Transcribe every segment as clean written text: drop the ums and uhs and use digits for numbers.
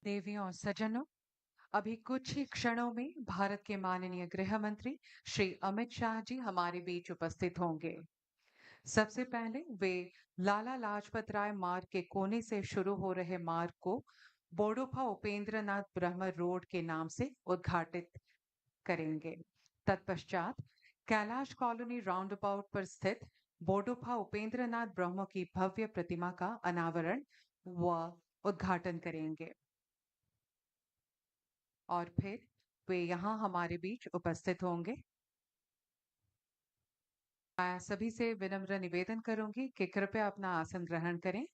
देवियों और सज्जनों, अभी कुछ ही क्षणों में भारत के माननीय गृह मंत्री श्री अमित शाह जी हमारे बीच उपस्थित होंगे। सबसे पहले वे लाला लाजपत राय मार्ग के कोने से शुरू हो रहे मार्ग को बोडोफा उपेंद्रनाथ ब्रह्म रोड के नाम से उद्घाटित करेंगे। तत्पश्चात कैलाश कॉलोनी राउंड अबाउट पर स्थित बोडोफा उपेंद्रनाथ ब्रह्म की भव्य प्रतिमा का अनावरण व उद्घाटन करेंगे और फिर वे यहाँ हमारे बीच उपस्थित होंगे। मैं सभी से विनम्र निवेदन करूंगी कि कृपया अपना आसन ग्रहण करें।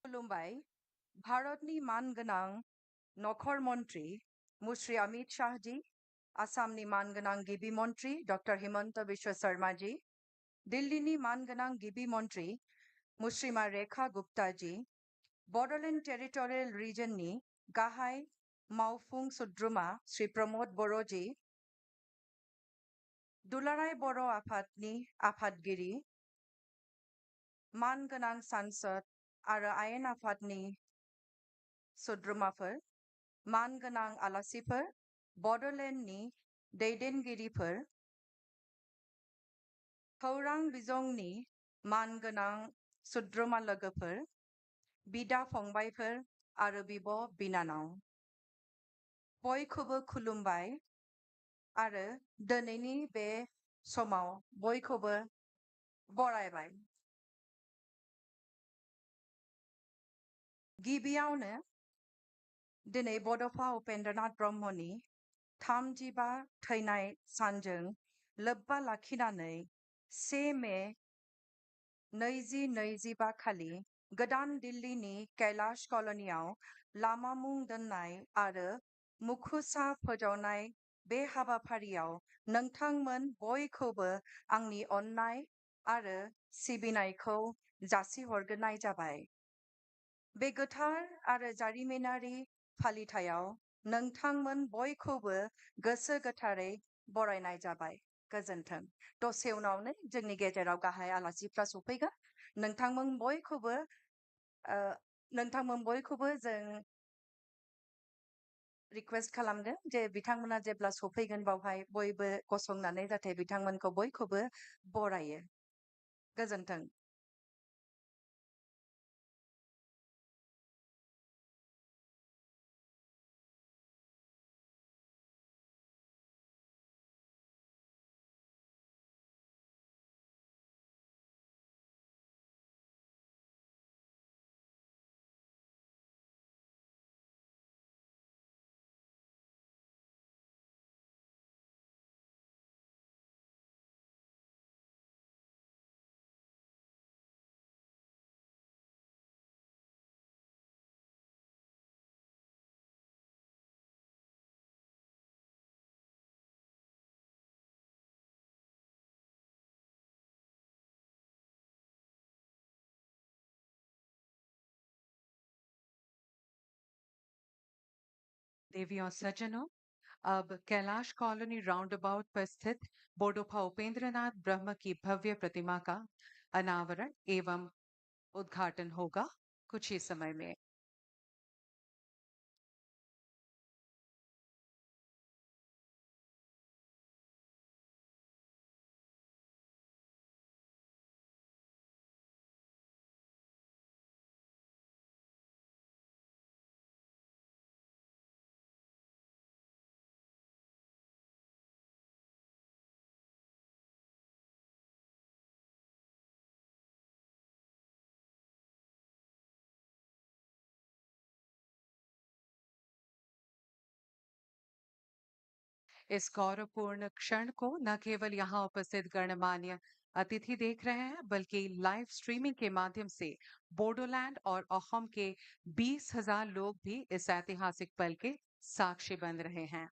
खुलुमबाय भारतनि मानगोनां नखर मन्त्रि मुश्री अमित शाहजी, आसामनि मानगोनां गिबि मन्त्रि डक्टर हिमन्त बिश्व शर्माजी, दिल्लीनि मानगोनां गिबि मन्त्रि मुश्रीमा रेखा गुप्ताजी, बड'लेण्ड टेरिटरियेल रिजननि गाहाय मावफुं सोद्रोमा श्री प्रमोद बर'जी, दुलाराय बर' आफादनि आफादगिरि मानगोनां सांसद आरो आयेन आफादनि सोद्रोमाफोर, मानगोनां आलासिफोर, बड'लेण्डनि दैदेनगिरिफोर, खौरां बिजोंनि मानगोनां सोद्रोमा लोगोफोर, बिदा फंबायफोर आरो बिब' बिनानाव बयखौबो खुलुमबाय आरो दिनैनि बे समाव बयखौबो बरायबाय। गिबियावनो दिनै बड'फा उपेन्द्रनाथ ब्रह्मनि 35 थैनाय सानजों लोब्बा लाखिनानै 1 मे 2025 खालि गोदान दिल्लीनि कैलाश कल'नियाव लामा मुं दोननाय आरो मुखुसा फोजावनाय बे हाबाफारियाव नोंथांमोन बयखौबो आंनि अननाय आरो सिबिनायखौ जासिहरग्रोनाय जाबाय। बे गोथार आरो जारिमिनारि फालिथायाव नोंथांमोन बयखौबो गोसो गोथारै बरायनाय जाबाय। गोजोन्थों। दसे उनावनो जोंनि गेजेराव गाहाय आलासिफ्रा सफैगोन। नोंथांमोन बयखौबो जों रिक्वेस्ट खालामदों जे बिथांमोना जेब्ला सफैगोन बावहाय बयबो गसंनानै जाहाथे बिथांमोनखौ बयखौबो बरायो। गोजोन्थों। देवी और सज्जनों, अब कैलाश कॉलोनी राउंड अबाउट पर स्थित बोडोफा उपेंद्रनाथ ब्रह्म की भव्य प्रतिमा का अनावरण एवं उद्घाटन होगा कुछ ही समय में। इस गौरवपूर्ण क्षण को न केवल यहाँ उपस्थित गणमान्य अतिथि देख रहे हैं, बल्कि लाइव स्ट्रीमिंग के माध्यम से बोडोलैंड और अहोम के 20,000 लोग भी इस ऐतिहासिक पल के साक्षी बन रहे हैं।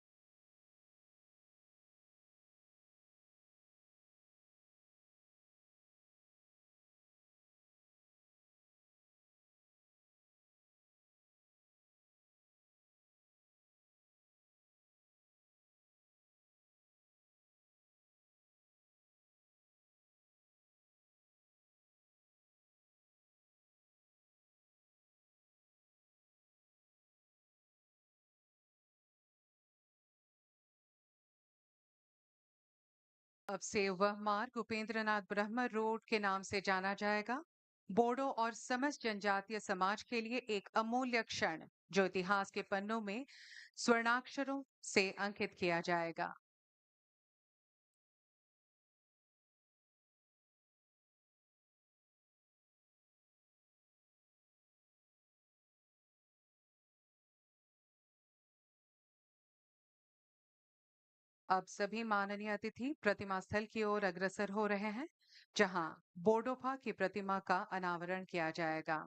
अब से वह मार्ग उपेंद्रनाथ ब्रह्म रोड के नाम से जाना जाएगा। बोडो और समस्त जनजातीय समाज के लिए एक अमूल्य क्षण जो इतिहास के पन्नों में स्वर्णाक्षरों से अंकित किया जाएगा। अब सभी माननीय अतिथि प्रतिमा स्थल की ओर अग्रसर हो रहे हैं, जहां बोडोफा की प्रतिमा का अनावरण किया जाएगा।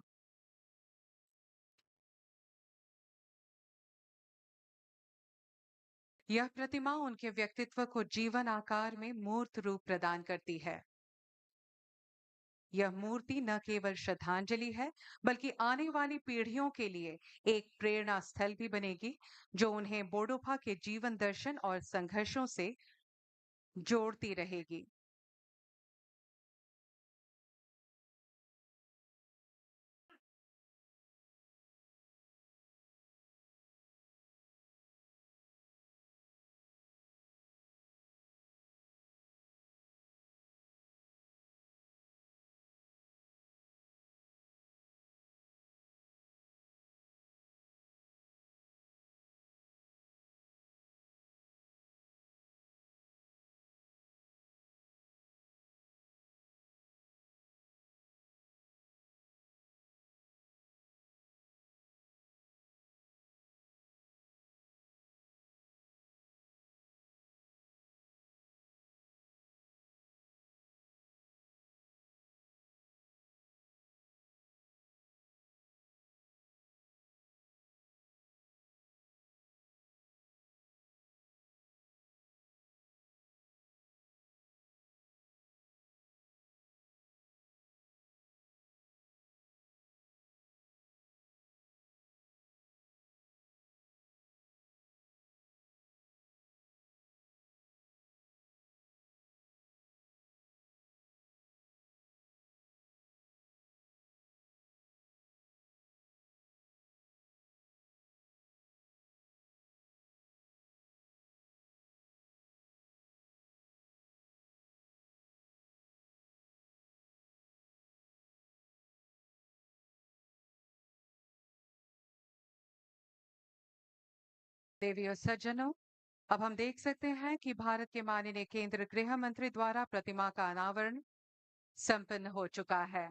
यह प्रतिमा उनके व्यक्तित्व को जीवन आकार में मूर्त रूप प्रदान करती है। यह मूर्ति न केवल श्रद्धांजलि है, बल्कि आने वाली पीढ़ियों के लिए एक प्रेरणा स्थल भी बनेगी, जो उन्हें बोडोफा के जीवन दर्शन और संघर्षों से जोड़ती रहेगी। देवी और सज्जनों, अब हम देख सकते हैं कि भारत के माननीय केंद्र गृह मंत्री द्वारा प्रतिमा का अनावरण संपन्न हो चुका है।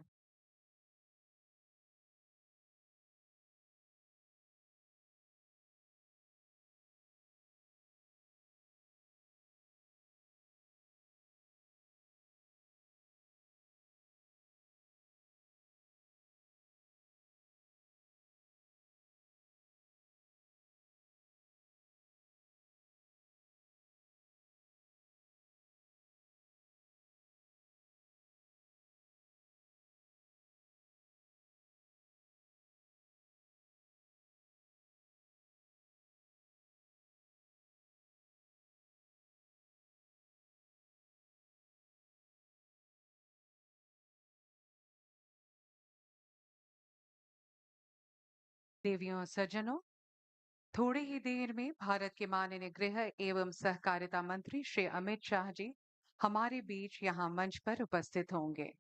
देवियों और सज्जनों, थोड़ी ही देर में भारत के माननीय गृह एवं सहकारिता मंत्री श्री अमित शाह जी हमारे बीच यहाँ मंच पर उपस्थित होंगे।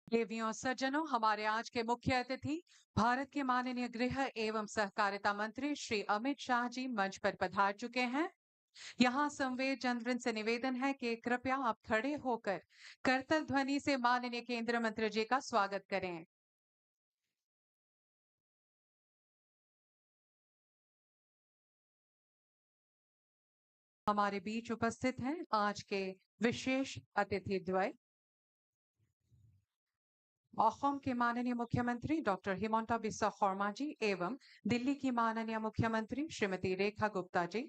देवियों सज्जनों, हमारे आज के मुख्य अतिथि भारत के माननीय गृह एवं सहकारिता मंत्री श्री अमित शाह जी मंच पर पधार चुके हैं। यहाँ संवेद जनवृंद से निवेदन है कि कृपया आप खड़े होकर करतल ध्वनि से माननीय केंद्रीय मंत्री जी का स्वागत करें। हमारे बीच उपस्थित हैं आज के विशेष अतिथि द्वय, असम के माननीय मुख्यमंत्री डॉक्टर हिमंता बिस्वा शर्मा जी एवं दिल्ली की माननीय मुख्यमंत्री श्रीमती रेखा गुप्ता जी,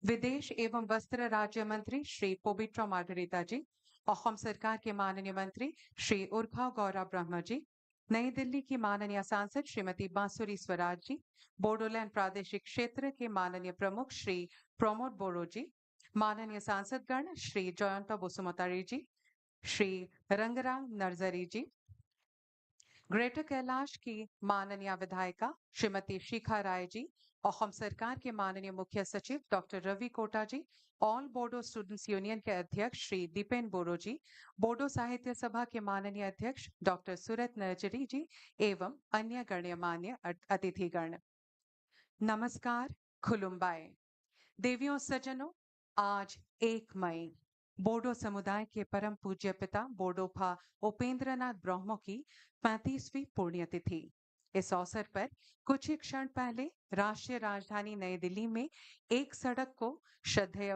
विदेश एवं वस्त्र राज्य मंत्री श्री पवित्रा मार्गरीता जी, असम सरकार के माननीय मंत्री श्री उर्खाव गौरव ब्रह्म जी, नई दिल्ली की माननीय सांसद श्रीमती बांसुरी स्वराज जी, बोडोलैंड प्रादेशिक क्षेत्र के माननीय प्रमुख श्री प्रमोद बोरो जी, माननीय सांसदगण श्री जयंत बसुमतारी जी, श्री रंगराव नरजरी जी, ग्रेटर कैलाश की माननीय विधायिका श्रीमती शिखा राय जी, असम सरकार के माननीय मुख्य सचिव डॉक्टर रवि कोटा जी, ऑल बोडो स्टूडेंट्स यूनियन के अध्यक्ष श्री दीपेन बोरो जी, बोडो साहित्य सभा के माननीय अध्यक्ष डॉक्टर सूरत नरजरी जी एवं अन्य गण्यमान्य अतिथिगण। नमस्कार, खुलुम्बाय। देवियों सज्जनों, आज 1 मई बोडो समुदाय के परम पूज्य पिता बोडोफा उपेंद्रनाथ ब्रह्मो की 35वीं पुण्यतिथि। इस अवसर पर कुछ ही क्षण पहले राष्ट्रीय राजधानी नई दिल्ली में एक सड़क को श्रद्धेय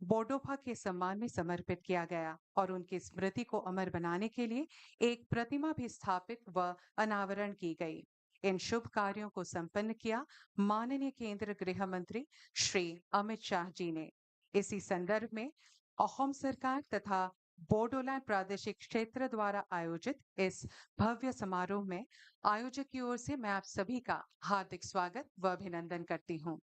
बोडोफा के सम्मान में समर्पित किया गया और उनकी स्मृति को अमर बनाने के लिए एक प्रतिमा भी स्थापित व अनावरण की गई। इन शुभ कार्यों को संपन्न किया माननीय केंद्रीय गृह मंत्री श्री अमित शाह जी ने। इसी संदर्भ में असम सरकार तथा बोडोलैंड प्रादेशिक क्षेत्र द्वारा आयोजित इस भव्य समारोह में आयोजक की ओर से मैं आप सभी का हार्दिक स्वागत व अभिनंदन करती हूँ।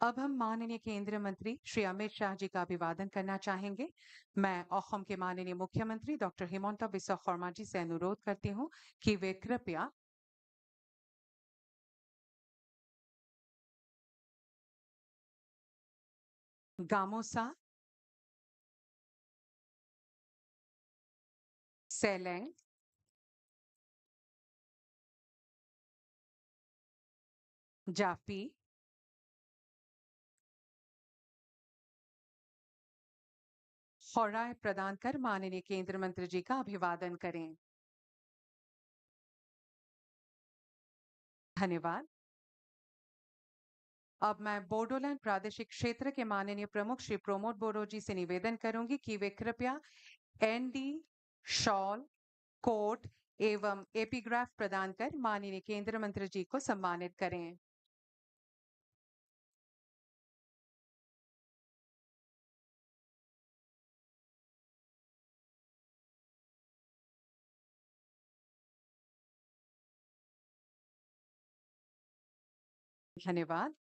अब हम माननीय केंद्रीय मंत्री श्री अमित शाह जी का अभिवादन करना चाहेंगे। मैं असम के माननीय मुख्यमंत्री डॉक्टर हिमंता बिस्वा शर्मा जी से अनुरोध करती हूँ कि वे कृपया गामोसा, सेलेंग, जाफी, राय प्रदान कर माननीय केंद्रीय मंत्री जी का अभिवादन करें। धन्यवाद। अब मैं बोडोलैंड प्रादेशिक क्षेत्र के माननीय प्रमुख श्री प्रमोद बोरो जी से निवेदन करूंगी कि वे कृपया एनडी, शॉल, कोट एवं एपिग्राफ प्रदान कर माननीय केंद्रीय मंत्री जी को सम्मानित करें। धन्यवाद।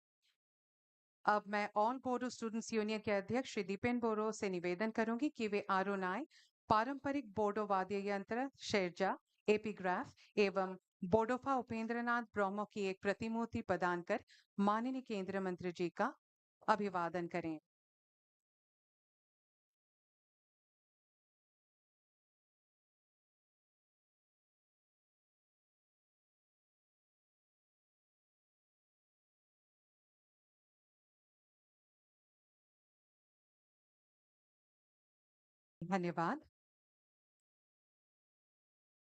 अब मैं ऑल बोडो स्टूडेंट्स यूनियन के अध्यक्ष श्री दीपेन बोरो से निवेदन करूंगी कि वे आरोनाई, पारंपरिक बोडो वाद्य यंत्र, शेरजा, एपिग्राफ एवं बोडोफा उपेंद्रनाथ ब्रह्मो की एक प्रतिमूर्ति प्रदान कर माननीय केंद्रीय मंत्री जी का अभिवादन करें। धन्यवाद।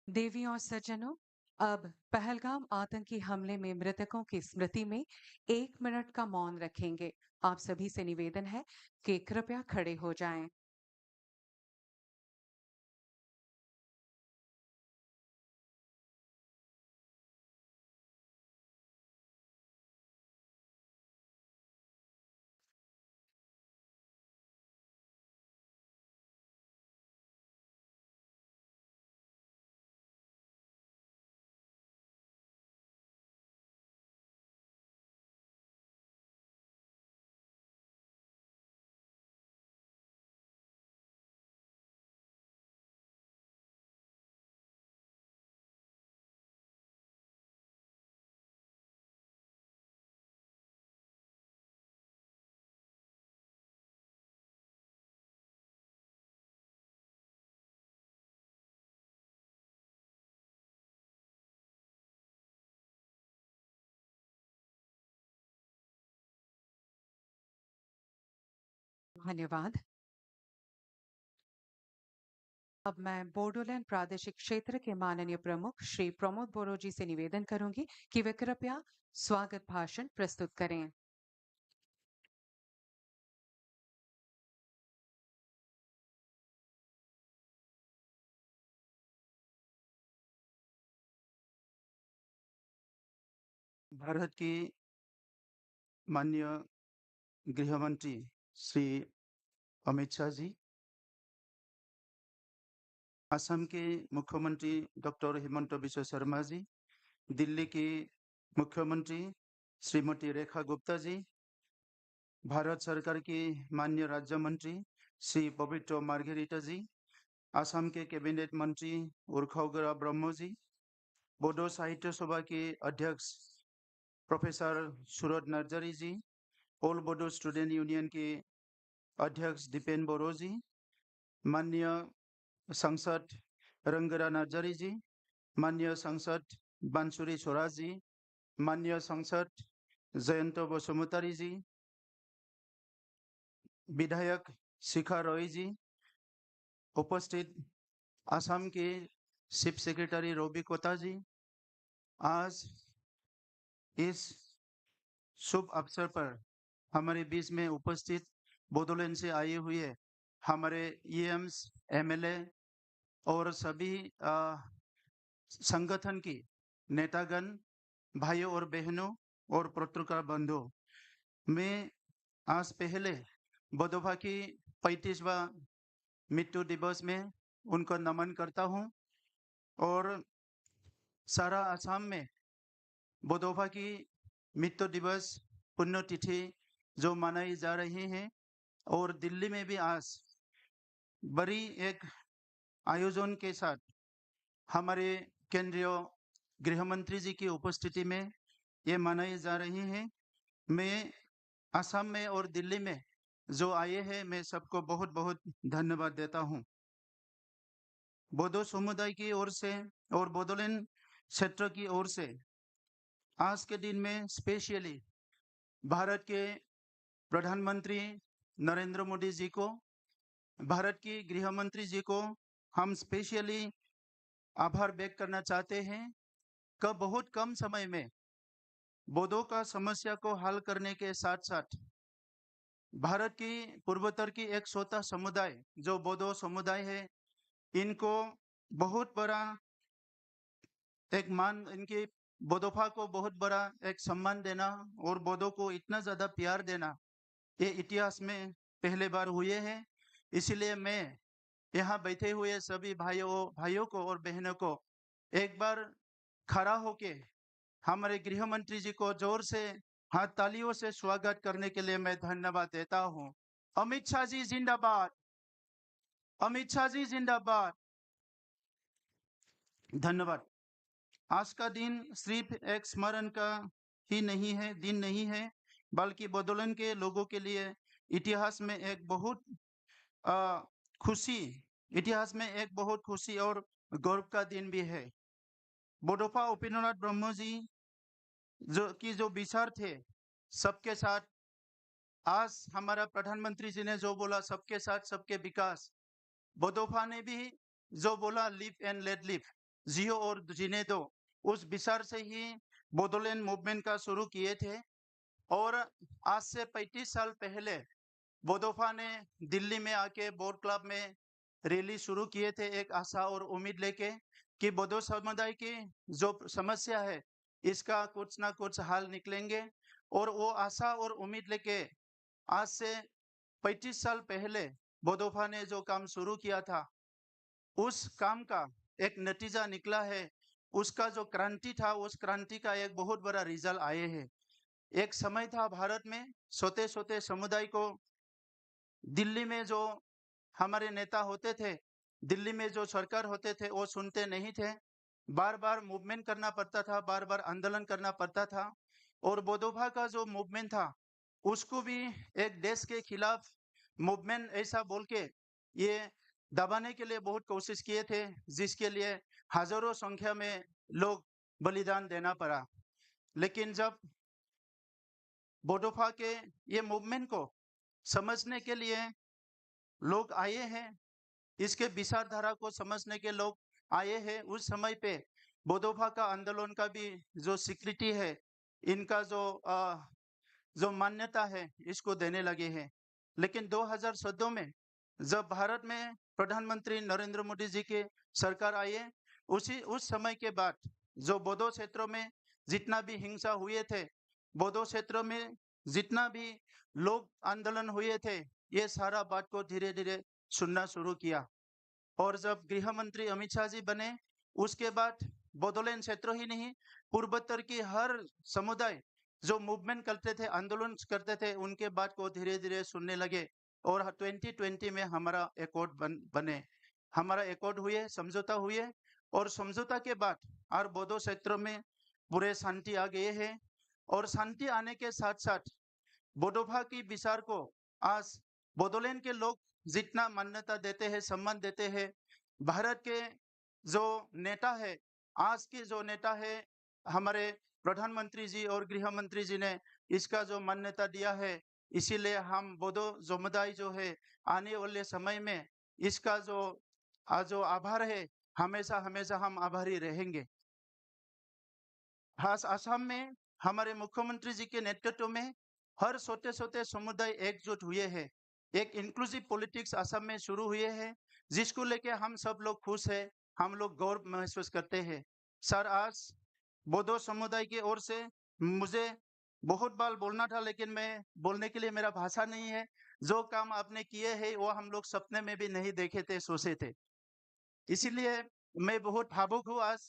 देवियों और सज्जनों, अब पहलगाम आतंकी हमले में मृतकों की स्मृति में 1 मिनट का मौन रखेंगे। आप सभी से निवेदन है कि कृपया खड़े हो जाएं। धन्यवाद। अब मैं बोडोलैंड प्रादेशिक क्षेत्र के माननीय प्रमुख श्री प्रमोद बोरो जी से निवेदन करूंगी कि वे कृपया स्वागत भाषण प्रस्तुत करें। भारत की माननीय गृह मंत्री श्री अमित शाह जी, असम के मुख्यमंत्री डॉक्टर हिमंत बिश्व शर्मा जी, दिल्ली की मुख्यमंत्री श्रीमती रेखा गुप्ता जी, भारत सरकार की माननीय राज्य मंत्री श्री पवित्र मार्गेरिटा जी, असम के कैबिनेट मंत्री उर्खावगरा ब्रह्म जी, बोडो साहित्य सभा के अध्यक्ष प्रोफेसर सूरज नर्जरी जी, ऑल बोडो स्टूडेंट यूनियन के अध्यक्ष दीपेन बोरो जी, माननीय सांसद रंगरा नार्जारी जी, माननीय सांसद बांसुरी स्वराज जी, माननीय सांसद जयंत बसुमतारी जी, विधायक शिखा रॉय जी, उपस्थित असम के चीफ सेक्रेटरी रोबी कोता जी, आज इस शुभ अवसर पर हमारे बीच में उपस्थित बोडोलैंड से आए हुए हमारे ईएम्स, एमएलए और सभी संगठन की नेतागण, भाइयों और बहनों और पत्रकार बंधु, मैं आज पहले बोडोफा की 35वां मृत्यु दिवस में उनको नमन करता हूं और सारा असम में बोडोफा की मृत्यु दिवस पुण्यतिथि जो मनाई जा रही है और दिल्ली में भी आज बड़ी एक आयोजन के साथ हमारे केंद्रीय गृह मंत्री जी की उपस्थिति में ये मनाई जा रही है। मैं असम में और दिल्ली में जो आए हैं मैं सबको बहुत बहुत धन्यवाद देता हूं। बोडो समुदाय की ओर से और बोडोलैंड क्षेत्र की ओर से आज के दिन में स्पेशली भारत के प्रधानमंत्री नरेंद्र मोदी जी को, भारत की गृह मंत्री जी को हम स्पेशली आभार व्यक्त करना चाहते हैं कि बहुत कम समय में बोडो का समस्या को हल करने के साथ साथ भारत की पूर्वोत्तर की एक छोटा समुदाय जो बोडो समुदाय है, इनको बहुत बड़ा एक मान, इनके बोडोफा को बहुत बड़ा एक सम्मान देना और बोडो को इतना ज्यादा प्यार देना ये इतिहास में पहले बार हुए हैं। इसलिए मैं यहाँ बैठे हुए सभी भाइयों को और बहनों को एक बार खड़ा होके हमारे गृह मंत्री जी को जोर से हाथ तालियों से स्वागत करने के लिए मैं धन्यवाद देता हूँ। अमित शाह जी जिंदाबाद, अमित शाह जी जिंदाबाद। धन्यवाद। आज का दिन सिर्फ एक स्मरण का ही नहीं है, दिन नहीं है, बल्कि बोडोलैंड के लोगों के लिए इतिहास में एक बहुत अ, खुशी इतिहास में एक बहुत खुशी और गौरव का दिन भी है। बोडोफा उपेंद्रनाथ ब्रह्म जी जो विचार थे सबके साथ, आज हमारा प्रधानमंत्री जी ने जो बोला सबके साथ सबके विकास, बोडोफा ने भी जो बोला लिव एंड लेट लिव, जियो और जीने दो, उस विचार से ही बोडोलैंड मूवमेंट का शुरू किए थे। और आज से 35 साल पहले बोडोफा ने दिल्ली में आके बोट क्लब में रैली शुरू किए थे एक आशा और उम्मीद लेके कि बोडो समुदाय की जो समस्या है इसका कुछ ना कुछ हल निकलेंगे। और वो आशा और उम्मीद लेके आज से 35 साल पहले बोडोफा ने जो काम शुरू किया था उस काम का एक नतीजा निकला है। उसका जो क्रांति था उस क्रांति का एक बहुत बड़ा रिजल्ट आए हैं। एक समय था भारत में छोटे छोटे समुदाय को दिल्ली में जो हमारे नेता होते थे, दिल्ली में जो सरकार होते थे वो सुनते नहीं थे, बार बार मूवमेंट करना पड़ता था, बार बार आंदोलन करना पड़ता था। और बोडोफा का जो मूवमेंट था उसको भी एक देश के खिलाफ मूवमेंट ऐसा बोल के ये दबाने के लिए बहुत कोशिश किए थे, जिसके लिए हजारों संख्या में लोग बलिदान देना पड़ा। लेकिन जब बोडोफा के ये मूवमेंट को समझने के लिए लोग आए हैं, इसके विचारधारा को समझने के लोग आए हैं। उस समय पे बोदोभा का आंदोलन का भी जो स्वीकृति है, इनका जो मान्यता है, इसको देने लगे हैं। लेकिन 2014 में जब भारत में प्रधानमंत्री नरेंद्र मोदी जी की सरकार आई है, उस समय के बाद जो बोडो क्षेत्रों में जितना भी हिंसा हुए थे, बोडो क्षेत्रों में जितना भी लोग आंदोलन हुए थे, ये सारा बात को धीरे धीरे सुनना शुरू किया। और जब गृह मंत्री अमित शाह जी बने, उसके बाद बोडोलैंड क्षेत्र ही नहीं, पूर्वोत्तर की हर समुदाय जो मूवमेंट करते थे, आंदोलन करते थे, उनके बात को धीरे धीरे सुनने लगे। और 2020 में हमारा एकॉर्ड बने, हमारा एकॉर्ड हुए, समझौता हुए। और समझौता के बाद और बोडो क्षेत्र में पूरे शांति आ गए हैं। और शांति आने के साथ साथ बोडोभा की विचार को आज बोडोलैंड के लोग जितना मान्यता देते हैं, सम्मान देते हैं, भारत के जो नेता है, आज के जो नेता है, हमारे प्रधानमंत्री जी और गृह मंत्री जी ने इसका जो मान्यता दिया है, इसीलिए हम बोडो समुदाय जो है, आने वाले समय में इसका जो आभार है, हमेशा हमेशा हम आभारी रहेंगे। खास असम में हमारे मुख्यमंत्री जी के नेतृत्व में हर छोटे छोटे समुदाय एकजुट हुए हैं। एक इंक्लूसिव पॉलिटिक्स असम में शुरू हुए हैं, जिसको लेके हम सब लोग खुश हैं, हम लोग गौरव महसूस करते हैं। सर, आज बोडो समुदाय की ओर से मुझे बहुत बार बोलना था, लेकिन मैं बोलने के लिए मेरा भाषा नहीं है। जो काम आपने किए हैं वो हम लोग सपने में भी नहीं देखे थे, सोचे थे। इसीलिए मैं बहुत भावुक हूँ आज।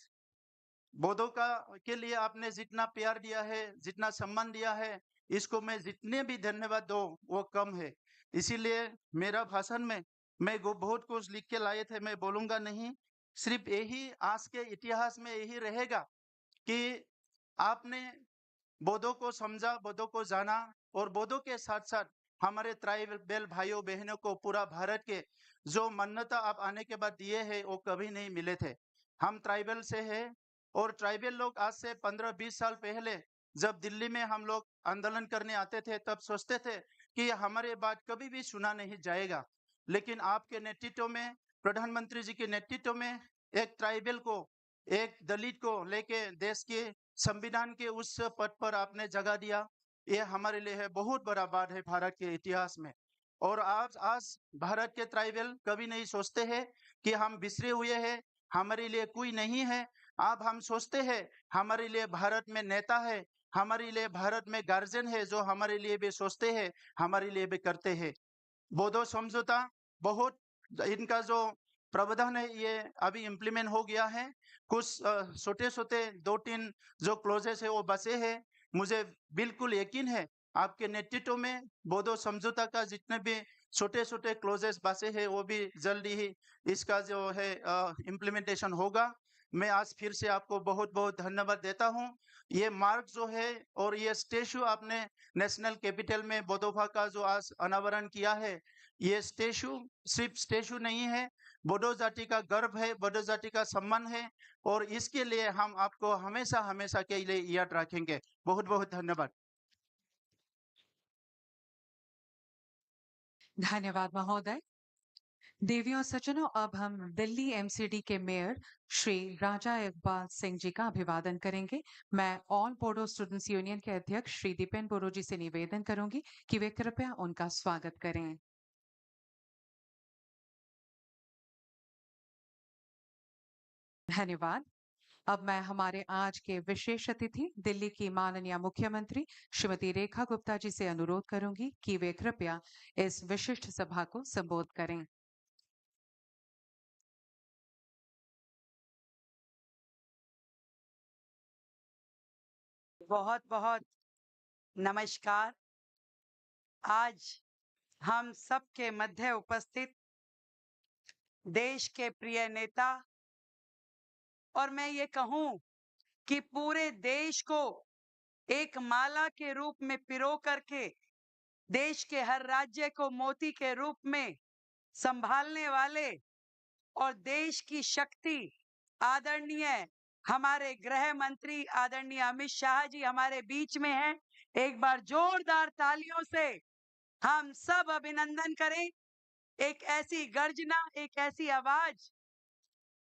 बोडो का के लिए आपने जितना प्यार दिया है, जितना सम्मान दिया है, इसको मैं जितने भी धन्यवाद दो वो कम है। इसीलिए मेरा भाषण में मैं बहुत कुछ लिख के लाए थे, मैं बोलूंगा नहीं। सिर्फ यही आज के इतिहास में यही रहेगा कि आपने बोडो को समझा, बोडो को जाना, और बोडो के साथ साथ हमारे ट्राइबल भाइयों बहनों को पूरा भारत के जो मान्यता आप आने के बाद दिए हैं, वो कभी नहीं मिले थे। हम ट्राइबल से हैं, और ट्राइबल लोग आज से 15-20 साल पहले जब दिल्ली में हम लोग आंदोलन करने आते थे, तब सोचते थे कि हमारे बात कभी भी सुना नहीं जाएगा। लेकिन आपके नेतृत्व में, प्रधानमंत्री जी के नेतृत्व में, एक ट्राइबल को, एक दलित को लेके देश के संविधान के उस पद पर आपने जगह दिया। ये हमारे लिए है बहुत बड़ा बात है भारत के इतिहास में। और आज आज भारत के ट्राइबल कभी नहीं सोचते हैं कि हम बिछड़े हुए हैं, हमारे लिए कोई नहीं है। अब हम सोचते हैं हमारे लिए भारत में नेता है, हमारे लिए भारत में गार्जियन है, जो हमारे लिए भी सोचते हैं, हमारे लिए भी करते हैं। बोडो समझौता बहुत, इनका जो प्रावधान है ये अभी इम्प्लीमेंट हो गया है। कुछ छोटे छोटे 2-3 जो क्लोजेस है वो बचे हैं। मुझे बिल्कुल यकीन है आपके नेतृत्व में बोडो समझौता का जितने भी छोटे छोटे क्लोजेस बचे हैं, वो भी जल्दी ही इसका जो है इम्प्लीमेंटेशन होगा। मैं आज फिर से आपको बहुत बहुत धन्यवाद देता हूँ। ये मार्ग जो है और ये स्टेचू आपने नेशनल कैपिटल में बोडोभा का जो आज अनावरण किया है, ये स्टेचू सिर्फ स्टेचू नहीं है, बोडो जाति का गर्व है, बोडो जाति का सम्मान है। और इसके लिए हम आपको हमेशा हमेशा के लिए याद रखेंगे। बहुत बहुत धन्यवाद। धन्यवाद महोदय। देवियों और सज्जनों, अब हम दिल्ली एमसीडी के मेयर श्री राजा इकबाल सिंह जी का अभिवादन करेंगे। मैं ऑल बोडो स्टूडेंट्स यूनियन के अध्यक्ष श्री दीपेन बोरो जी से निवेदन करूंगी कि वे कृपया उनका स्वागत करें। धन्यवाद। अब मैं हमारे आज के विशेष अतिथि दिल्ली की माननीय मुख्यमंत्री श्रीमती रेखा गुप्ता जी से अनुरोध करूंगी कि वे कृपया इस विशिष्ट सभा को संबोधित करें। बहुत बहुत नमस्कार। आज हम सबके मध्य उपस्थित देश के प्रिय नेता, और मैं ये कहूं कि पूरे देश को एक माला के रूप में पिरो करके देश के हर राज्य को मोती के रूप में संभालने वाले और देश की शक्ति आदरणीय हमारे गृह मंत्री आदरणीय अमित शाह जी हमारे बीच में हैं। एक बार जोरदार तालियों से हम सब अभिनंदन करें। एक ऐसी गर्जना, एक ऐसी आवाज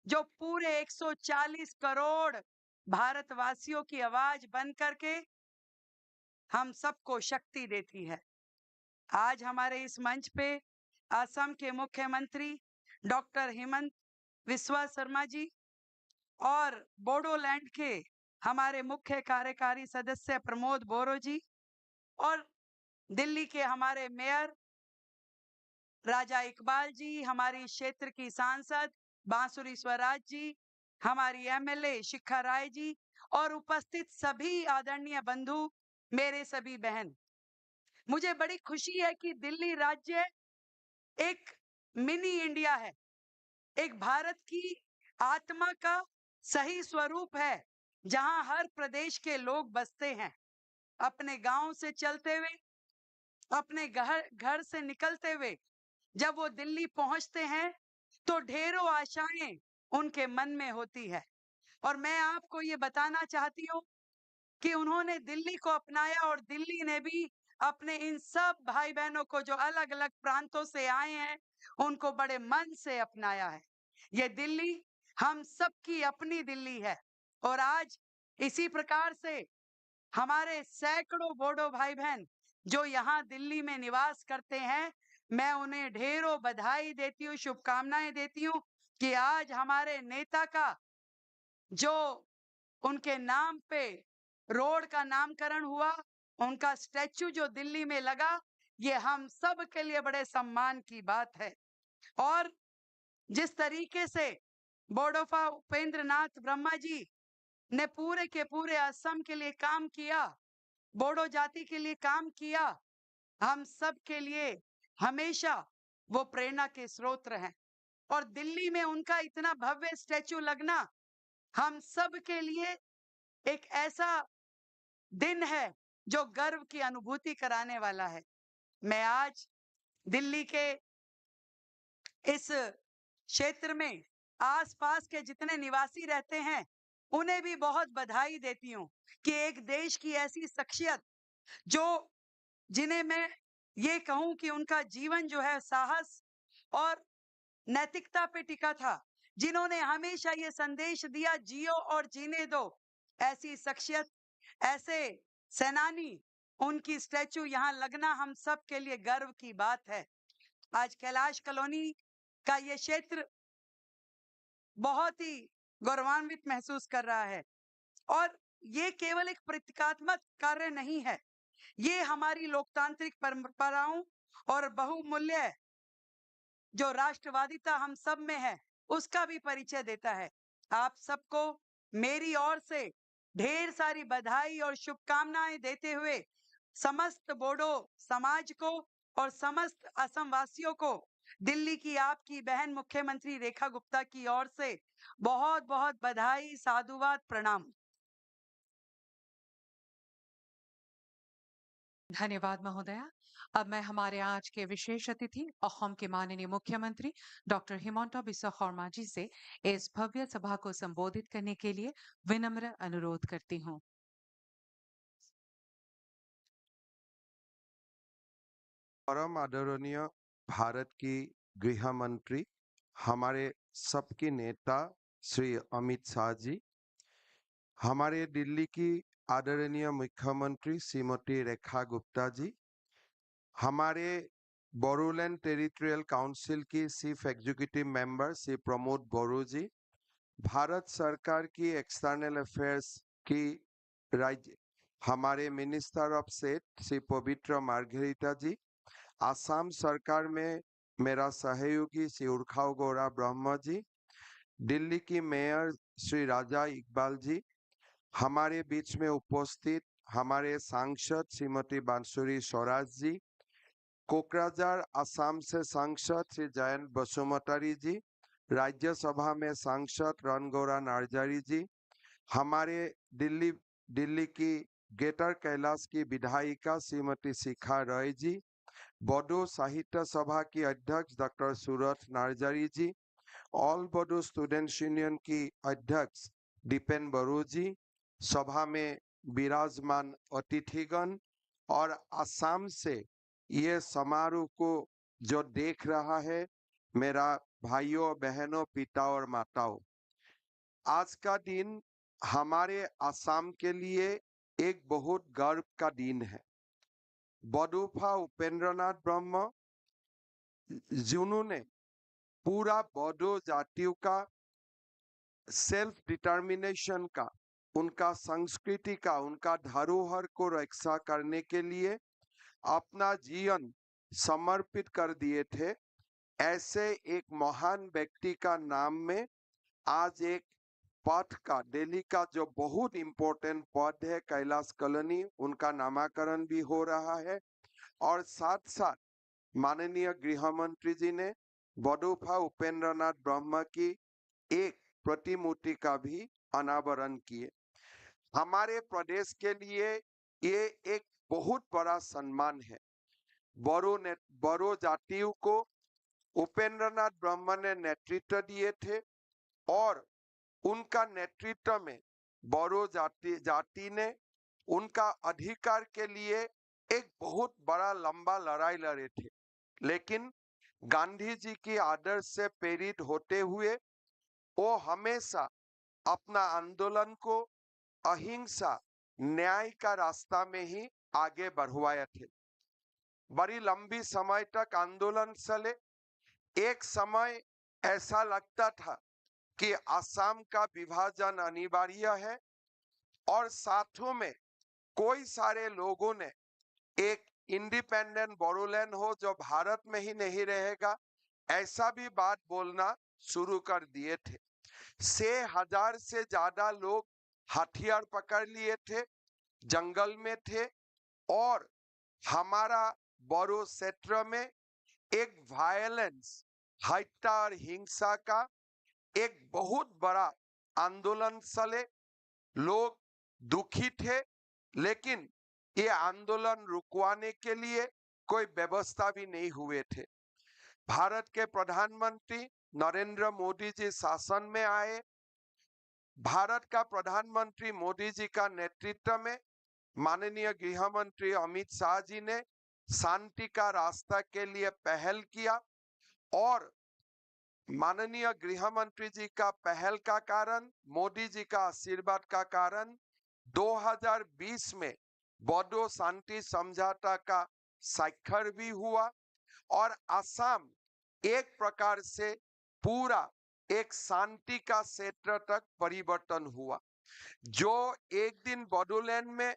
जो पूरे 140 करोड़ भारतवासियों की आवाज बन करके हम सबको शक्ति देती है। आज हमारे इस मंच पे असम के मुख्यमंत्री डॉक्टर हिमंत बिस्वा शर्मा जी और बोडोलैंड के हमारे मुख्य कार्यकारी सदस्य प्रमोद बोरो जी और दिल्ली के हमारे मेयर राजा इकबाल जी, हमारी क्षेत्र की सांसद बांसुरी स्वराज जी, हमारी एमएलए शिखा राय जी और उपस्थित सभी आदरणीय बंधु, मेरे सभी बहन, मुझे बड़ी खुशी है कि दिल्ली राज्य एक मिनी इंडिया है, एक भारत की आत्मा का सही स्वरूप है, जहां हर प्रदेश के लोग बसते हैं। अपने गांव से चलते हुए, अपने घर से निकलते हुए जब वो दिल्ली पहुंचते हैं तो ढेरों आशाएं उनके मन में होती है। और मैं आपको ये बताना चाहती हूँ कि उन्होंने दिल्ली को अपनाया और दिल्ली ने भी अपने इन सब भाई बहनों को जो अलग अलग प्रांतों से आए हैं उनको बड़े मन से अपनाया है। ये दिल्ली हम सबकी अपनी दिल्ली है और आज इसी प्रकार से हमारे सैकड़ों बोडो भाई बहन जो यहाँ दिल्ली में निवास करते हैं, मैं उन्हें ढेरों बधाई देती हूँ, शुभकामनाएं देती हूँ कि आज हमारे नेता का जो उनके नाम पे रोड का नामकरण हुआ, उनका स्टैच्यू जो दिल्ली में लगा, ये हम सब के लिए बड़े सम्मान की बात है। और जिस तरीके से बोडोफा उपेंद्र नाथ ब्रह्मा जी ने पूरे के पूरे असम के लिए काम किया, बोडो जाति के लिए काम किया, हम सब के लिए हमेशा वो प्रेरणा के स्रोत हैं। और दिल्ली में उनका इतना भव्य स्टैच्यू लगना हम सब के लिए एक ऐसा दिन है जो गर्व की अनुभूति कराने वाला है। मैं आज दिल्ली के इस क्षेत्र में आसपास के जितने निवासी रहते हैं उन्हें भी बहुत बधाई देती हूँ कि एक देश की ऐसी शख्सियत जो जिन्हें मैं ये कहूं कि उनका जीवन जो है साहस और नैतिकता पे टिका था, जिन्होंने हमेशा ये संदेश दिया जियो और जीने दो, ऐसी शख्सियत, ऐसे सेनानी, उनकी स्टैचू यहाँ लगना हम सब के लिए गर्व की बात है। आज कैलाश कॉलोनी का ये क्षेत्र बहुत ही गौरवान्वित महसूस कर रहा है और ये केवल एक प्रतीकात्मक कार्य नहीं है, ये हमारी लोकतांत्रिक परंपराओं और बहुमूल्य जो राष्ट्रवादिता हम सब में है उसका भी परिचय देता है। आप सबको मेरी ओर से ढेर सारी बधाई और शुभकामनाएं देते हुए समस्त बोडो समाज को और समस्त असम वासियों को दिल्ली की आपकी बहन मुख्यमंत्री रेखा गुप्ता की ओर से बहुत बहुत बधाई, साधुवाद, प्रणाम। धन्यवाद महोदया। अब मैं हमारे आज के विशेष अतिथि असम के माननीय मुख्यमंत्री डॉक्टर हिमंता बिस्वा शर्मा जी से इस भव्य सभा को संबोधित करने के लिए विनम्र अनुरोध करती हूँ। परम आदरणीय भारत की गृह मंत्री, हमारे सबके नेता श्री अमित शाह जी, हमारे दिल्ली की आदरणीय मुख्यमंत्री श्रीमती रेखा गुप्ता जी, हमारे बोडोलैंड टेरिटोरियल काउंसिल की chief executive member Shri Pramod Boro ji, Bharat सरकार की एक्सटर्नल अफेयर्स की राज्य हमारे मिनिस्टर ऑफ स्टेट श्री पवित्र मार्गेरिटा जी, आसाम सरकार में मेरा सहयोगी श्री उर्खाव गौरा ब्रह्मा जी, दिल्ली की मेयर श्री राजा इकबाल जी, हमारे बीच में उपस्थित हमारे सांसद श्रीमती बांसुरी स्वराज जी, कोकराझार आसाम से सांसद श्री जयंत बसुमतारी जी, राज्यसभा में सांसद रणगौरा नार्जारी जी, हमारे दिल्ली की ग्रेटर कैलाश की विधायिका श्रीमती शिखा रॉय जी, बोडो साहित्य सभा की अध्यक्ष डॉक्टर सूरत नार्जारी जी, ऑल बोडो स्टूडेंट्स यूनियन की अध्यक्ष दीपेन बरू जी, सभा में विराजमान अतिथिगण और आसाम से ये समारोह को जो देख रहा है, मेरा भाइयों बहनों पिता और माताओं, आज का दिन हमारे असम के लिए एक बहुत गर्व का दिन है। बडौफा उपेंद्रनाथ ब्रह्म, जिन्होंने पूरा बोडो जातियों का सेल्फ डिटर्मिनेशन का, उनका संस्कृति का, उनका धरोहर को रक्षा करने के लिए अपना जीवन समर्पित कर दिए थे, ऐसे एक महान व्यक्ति का नाम में आज एक पथ का, दिल्ली का जो बहुत इंपॉर्टेंट पद है कैलाश कॉलोनी, उनका नामकरण भी हो रहा है। और साथ साथ माननीय गृह मंत्री जी ने बडौफा उपेंद्रनाथ ब्रह्म की एक प्रतिमूर्ति का भी अनावरण किए। हमारे प्रदेश के लिए ये एक बहुत बड़ा सम्मान है। बोरो जातियों को उपेंद्रनाथ ब्रह्म ने नेतृत्व दिए थे और उनका नेतृत्व में बोरो जाति ने उनका अधिकार के लिए एक बहुत बड़ा लंबा लड़ाई लड़े थे, लेकिन गांधी जी की आदर्श से प्रेरित होते हुए वो हमेशा अपना आंदोलन को अहिंसा न्याय का रास्ता में ही आगे बढ़वाए थे। बड़ी लंबी समय तक आंदोलन चले। एक समय ऐसा लगता था कि असम का विभाजन अनिवार्य है और साथों में कोई सारे लोगों ने एक इंडिपेंडेंट बोडोलैंड हो जो भारत में ही नहीं रहेगा, ऐसा भी बात बोलना शुरू कर दिए थे। 6,000 से ज्यादा लोग हथियार पकड़ लिए थे, जंगल में थे और हमारा बोरो क्षेत्र में एक वायलेंस, हत्या और हिंसा का एक बहुत बड़ा आंदोलन चले। लोग दुखी थे, लेकिन ये आंदोलन रुकवाने के लिए कोई व्यवस्था भी नहीं हुए थे। भारत के प्रधानमंत्री नरेंद्र मोदी जी शासन में आए। भारत का प्रधानमंत्री मोदी जी का नेतृत्व में माननीय गृह मंत्री अमित शाह जी ने शांति का रास्ता के लिए पहल किया और माननीय गृह मंत्री जी का पहल का कारण, मोदी जी का आशीर्वाद का कारण 2020 में बोडो शांति समझौता का स्वाक्षर भी हुआ और असम एक प्रकार से पूरा एक शांति का क्षेत्र तक परिवर्तन हुआ। जो एक दिन बोडोलैंड में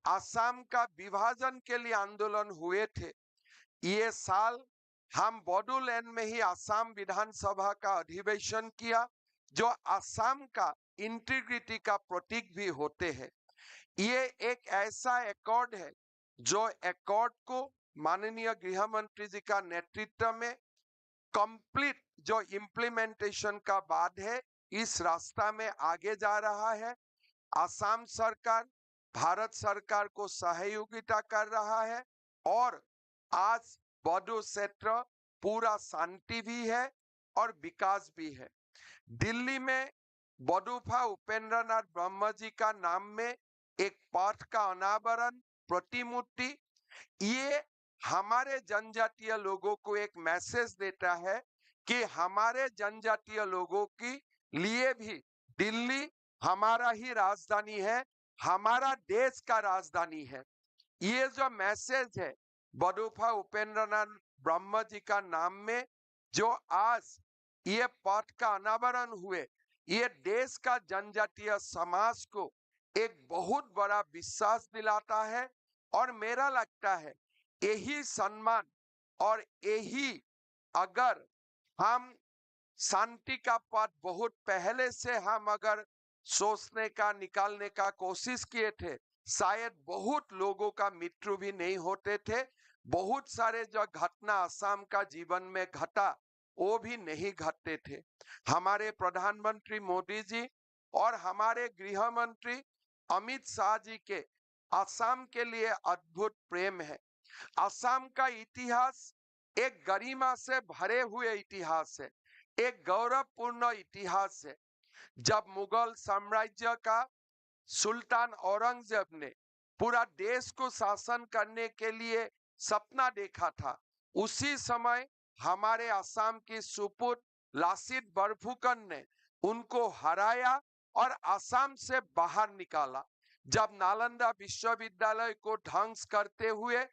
असम का विभाजन के लिए आंदोलन हुए थे, ये साल हम बोडोलैंड में ही असम विधानसभा का अधिवेशन किया, जो असम का इंटीग्रिटी का प्रतीक भी होते हैं। ये एक ऐसा एकॉर्ड है जो एकॉर्ड को माननीय गृह मंत्री जी का नेतृत्व में कंप्लीट जो इम्प्लीमेंटेशन का बाद है, इस रास्ता में आगे जा रहा है। असम सरकार भारत सरकार को सहयोगिता कर रहा है और आज बोडो क्षेत्र पूरा शांति भी है और विकास भी है। दिल्ली में बडौफा उपेंद्रनाथ ब्रह्म जी का नाम में एक पथ का अनावरण, प्रतिमूर्ति, ये हमारे जनजातीय लोगों को एक मैसेज देता है कि हमारे जनजातीय लोगों के लिए भी दिल्ली हमारा ही राजधानी है, हमारा देश का राजधानी है। ये जो मैसेज है बडौफा उपेंद्रनाथ ब्रह्म जी का नाम में जो आज ये पथ का अनावरण हुए, ये देश का जनजातीय समाज को एक बहुत बड़ा विश्वास दिलाता है और मेरा लगता है यही सम्मान और यही अगर हम शांति का पथ बहुत पहले से हम अगर सोचने का निकालने का कोशिश किए थे, शायद बहुत लोगों का मृत्यु भी नहीं होते थे। बहुत सारे जो घटना असम का जीवन में घटा वो भी नहीं घटते थे। हमारे प्रधानमंत्री मोदी जी और हमारे गृह मंत्री अमित शाह जी के असम के लिए अद्भुत प्रेम है। असम का इतिहास एक गरिमा से भरे हुए इतिहास है, एक गौरवपूर्ण इतिहास है। जब मुगल साम्राज्य का सुल्तान औरंगजेब ने पूरा देश को शासन करने के लिए सपना देखा था। उसी समय हमारे असम की सुपुत्र लासित बरफुकन ने उनको हराया और असम से बाहर निकाला। जब नालंदा विश्वविद्यालय को ध्वंस करते हुए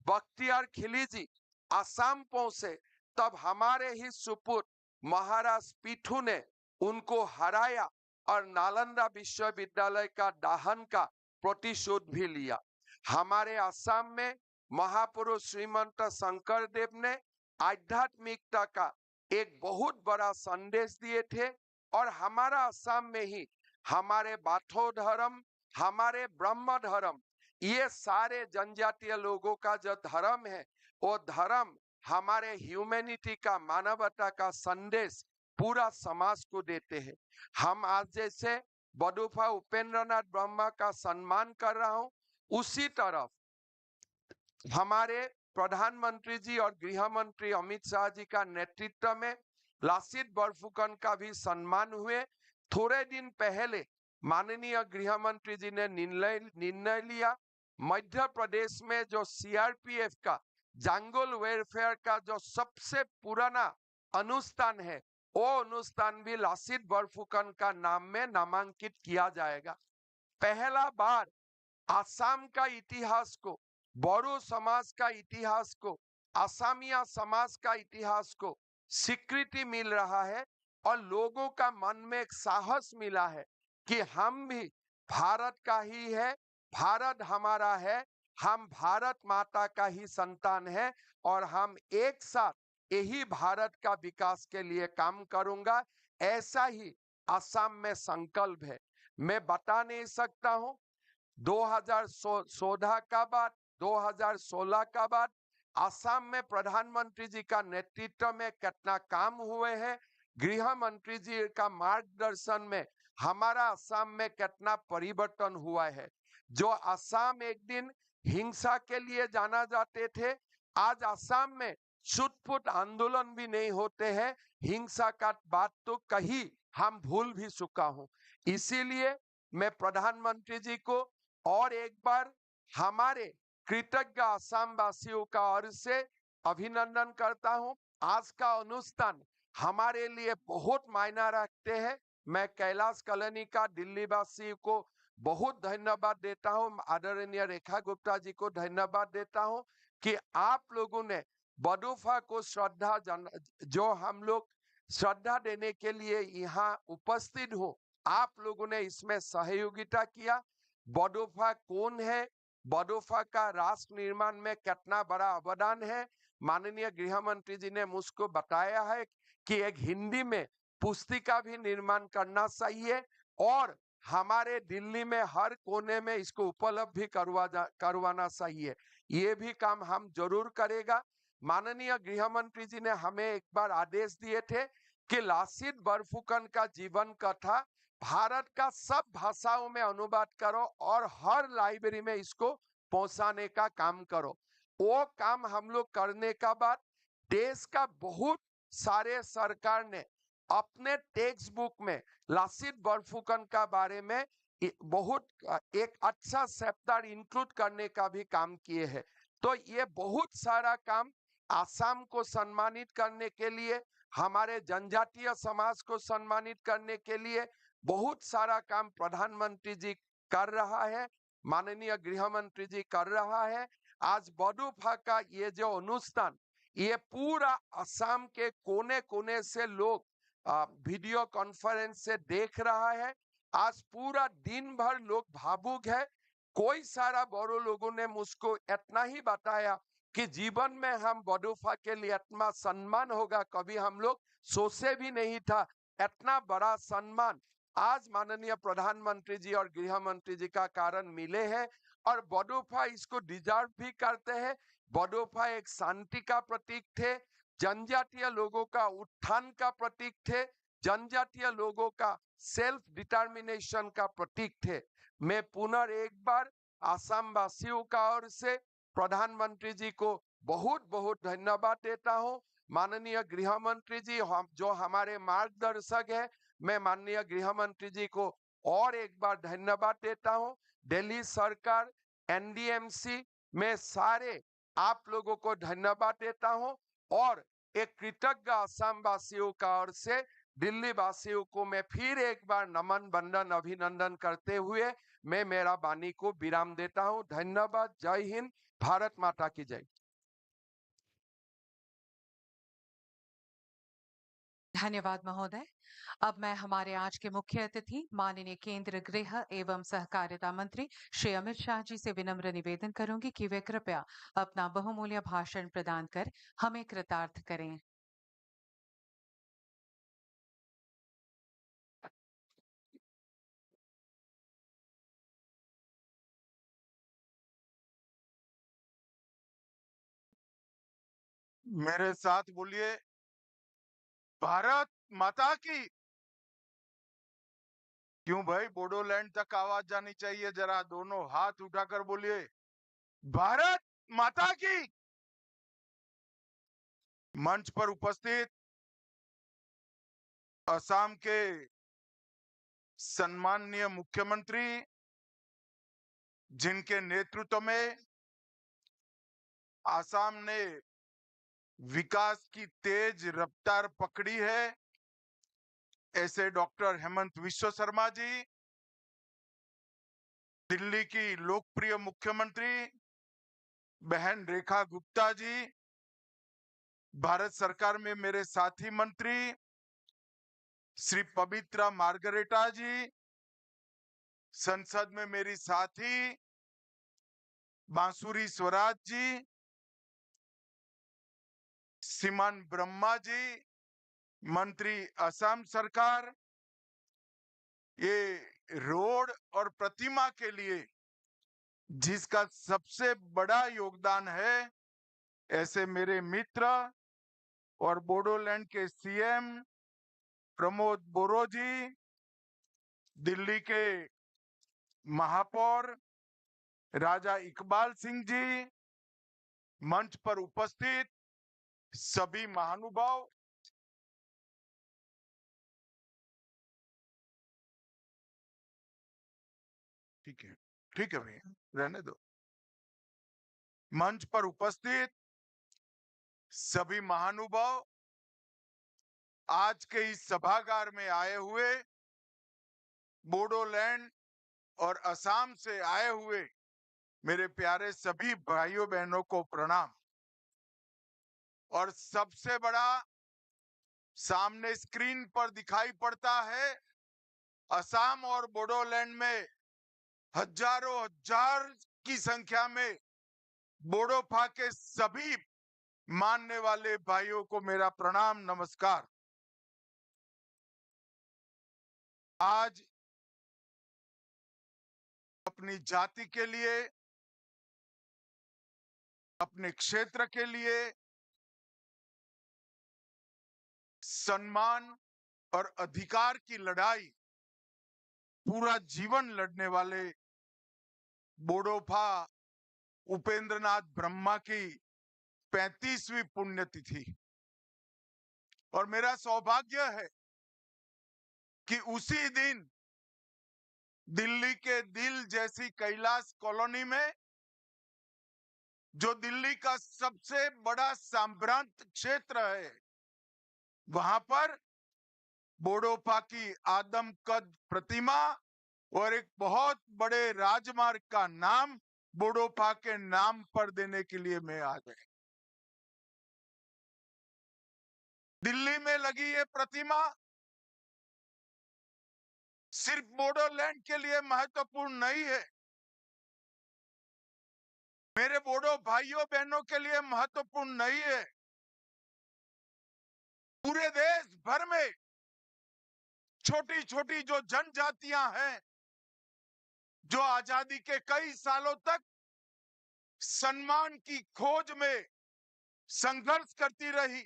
बख्तियार खिलजी असम पहुंचे, तब हमारे ही सुपुत्र महाराज पीठू ने उनको हराया और नालंदा विश्वविद्यालय का दाहन का प्रतिशोध भी लिया। हमारे असम में महापुरुष श्रीमंत शंकर देव ने आध्यात्मिकता का एक बहुत बड़ा संदेश दिए थे और हमारा असम में ही हमारे बाथो धर्म, हमारे ब्रह्म धर्म, ये सारे जनजातीय लोगों का जो धर्म है, वो धर्म हमारे ह्यूमैनिटी का, मानवता का संदेश पूरा समाज को देते हैं। हम आज जैसे बडूफा उपेंद्रनाथ ब्रह्मा का सम्मान कर रहा हूं, उसी तरफ हमारे प्रधानमंत्री जी और गृह मंत्री अमित शाह जी का नेतृत्व में लासित बरफुकन का भी सम्मान हुए। थोड़े दिन पहले माननीय गृह मंत्री जी ने निर्णय लिया, मध्य प्रदेश में जो सीआरपीएफ का जंगल वेलफेयर का जो सबसे पुराना अनुष्ठान है, वो अनुष्ठान भी लासित बरफुकन का नाम में नामांकित किया जाएगा। पहला बार असम का इतिहास को, बोडो समाज का इतिहास को, असमिया समाज का इतिहास को स्वीकृति मिल रहा है और लोगों का मन में एक साहस मिला है कि हम भी भारत का ही है, भारत हमारा है, हम भारत माता का ही संतान है और हम एक साथ यही भारत का विकास के लिए काम करूंगा, ऐसा ही असम में संकल्प है। मैं बता नहीं सकता हूं 2014 का बाद, 2016 का बाद असम में प्रधानमंत्री जी का नेतृत्व में कितना काम हुए हैं, गृह मंत्री जी का मार्गदर्शन में हमारा असम में कितना परिवर्तन हुआ है। जो असम एक दिन हिंसा के लिए जाना जाते थे, आज असम में छुटपुट आंदोलन भी नहीं होते हैं, हिंसा का बात तो कहीं हम भूल भी चुका हूं। इसीलिए मैं प्रधानमंत्री जी को और एक बार हमारे कृतज्ञ असम वासियों का ओर से अभिनंदन करता हूं। आज का अनुष्ठान हमारे लिए बहुत मायना रखते हैं। मैं कैलाश कलनी दिल्ली वासी को बहुत धन्यवाद देता हूं, आदरणीय रेखा गुप्ता जी को धन्यवाद देता हूं कि आप लोगों ने बडूफा को श्रद्धा जो हम लोग श्रद्धा देने के लिए यहाँ उपस्थित हो, आप लोगों ने इसमें सहयोगिता किया। बडूफा कौन है, बडूफा का राष्ट्र निर्माण में कितना बड़ा अवदान है, माननीय गृह मंत्री जी ने मुझको बताया है कि एक हिंदी में पुस्तिका भी निर्माण करना चाहिए और हमारे दिल्ली में हर कोने में इसको उपलब्ध भी करवाना चाहिए। ये भी काम हम जरूर करेगा। माननीय गृह मंत्री जी ने हमें एक बार आदेश दिए थे कि लासित बरफुकन का जीवन कथा भारत का सब भाषाओं में अनुवाद करो और हर लाइब्रेरी में इसको पहुंचाने का काम करो। वो काम हम लोग करने का बाद देश का बहुत सारे सरकार ने अपने टेक्स्ट बुक में लासित बरफुकन का बारे में बहुत एक अच्छा चैप्टर इंक्लूड करने का भी काम किए हैं। तो ये बहुत सारा काम असम को सम्मानित करने के लिए, हमारे जनजातीय समाज को सम्मानित करने के लिए बहुत सारा काम प्रधानमंत्री जी कर रहा है, माननीय गृह मंत्री जी कर रहा है। आज बडूफा का ये जो अनुष्ठान, ये पूरा असम के कोने कोने से लोग वीडियो कॉन्फ्रेंस से देख रहा है। आज पूरा दिन भर लोग भावुक है। कोई सारा बोडो लोगों ने मुझको इतना ही बताया कि जीवन में हम बडूफा के लिए इतना सम्मान होगा, कभी हम लोग सोचे भी नहीं था। इतना बड़ा सम्मान आज माननीय प्रधानमंत्री जी और गृह मंत्री जी का कारण मिले हैं और बडूफा इसको डिजर्व भी करते हैं। बडूफा एक शांति का प्रतीक थे, जनजातीय लोगों का उत्थान का प्रतीक थे, जनजातीय लोगों का सेल्फ डिटर्मिनेशन का प्रतीक थे। मैं पुनः एक बार असम वासियों का ओर से प्रधानमंत्री जी को बहुत बहुत धन्यवाद देता हूं। माननीय गृह मंत्री जी हम जो हमारे मार्गदर्शक है, मैं माननीय गृह मंत्री जी को और एक बार धन्यवाद देता हूं। दिल्ली सरकार, एनडीएमसी में सारे आप लोगों को धन्यवाद देता हूं और एक कृतज्ञ असम वासियों का ओर से दिल्ली वासियों को मैं फिर एक बार नमन वंदन अभिनंदन करते हुए मैं मेरा वाणी को विराम देता हूं। धन्यवाद। जय हिंद। भारत माता की जय। धन्यवाद महोदय। अब मैं हमारे आज के मुख्य अतिथि माननीय केंद्रीय गृह एवं सहकारिता मंत्री श्री अमित शाह जी से विनम्र निवेदन करूंगी कि वे कृपया अपना बहुमूल्य भाषण प्रदान कर हमें कृतार्थ करें। मेरे साथ बोलिए, भारत माता की। क्यों भाई, बोडोलैंड तक आवाज जानी चाहिए। जरा दोनों हाथ उठाकर बोलिए, भारत माता की। मंच पर उपस्थित असम के सम्माननीय मुख्यमंत्री, जिनके नेतृत्व में असम ने विकास की तेज रफ्तार पकड़ी है, ऐसे डॉक्टर हेमंत विश्व शर्मा जी, दिल्ली की लोकप्रिय मुख्यमंत्री बहन रेखा गुप्ता जी, भारत सरकार में मेरे साथी मंत्री श्री पवित्रा मार्गरेटा जी, संसद में मेरी साथी बांसुरी स्वराज जी, सीमान ब्रह्मा जी, मंत्री असम सरकार, ये रोड और प्रतिमा के लिए जिसका सबसे बड़ा योगदान है, ऐसे मेरे मित्र और बोडोलैंड के सीएम प्रमोद बोरो जी, दिल्ली के महापौर राजा इकबाल सिंह जी, मंच पर उपस्थित सभी महानुभाव, ठीक है भैया, रहने दो। मंच पर उपस्थित सभी महानुभाव, आज के इस सभागार में आए हुए बोडोलैंड और असम से आए हुए मेरे प्यारे सभी भाइयों बहनों को प्रणाम। और सबसे बड़ा सामने स्क्रीन पर दिखाई पड़ता है, असम और बोडोलैंड में हजारों हजार की संख्या में बोडोफा के सभी मानने वाले भाइयों को मेरा प्रणाम नमस्कार। आज अपनी जाति के लिए, अपने क्षेत्र के लिए सम्मान और अधिकार की लड़ाई पूरा जीवन लड़ने वाले बोडोफा उपेंद्रनाथ ब्रह्मा की 35वीं पुण्यतिथि, और मेरा सौभाग्य है कि उसी दिन दिल्ली के दिल जैसी कैलाश कॉलोनी में, जो दिल्ली का सबसे बड़ा संभ्रांत क्षेत्र है, वहां पर बोडोफा की आदमकद प्रतिमा और एक बहुत बड़े राजमार्ग का नाम बोडोफा के नाम पर देने के लिए मैं आ गया। दिल्ली में लगी ये प्रतिमा सिर्फ बोडोलैंड के लिए महत्वपूर्ण नहीं है, मेरे बोडो भाइयों बहनों के लिए महत्वपूर्ण नहीं है। पूरे देश भर में छोटी छोटी जो जनजातियां हैं, जो आजादी के कई सालों तक सम्मान की खोज में संघर्ष करती रही,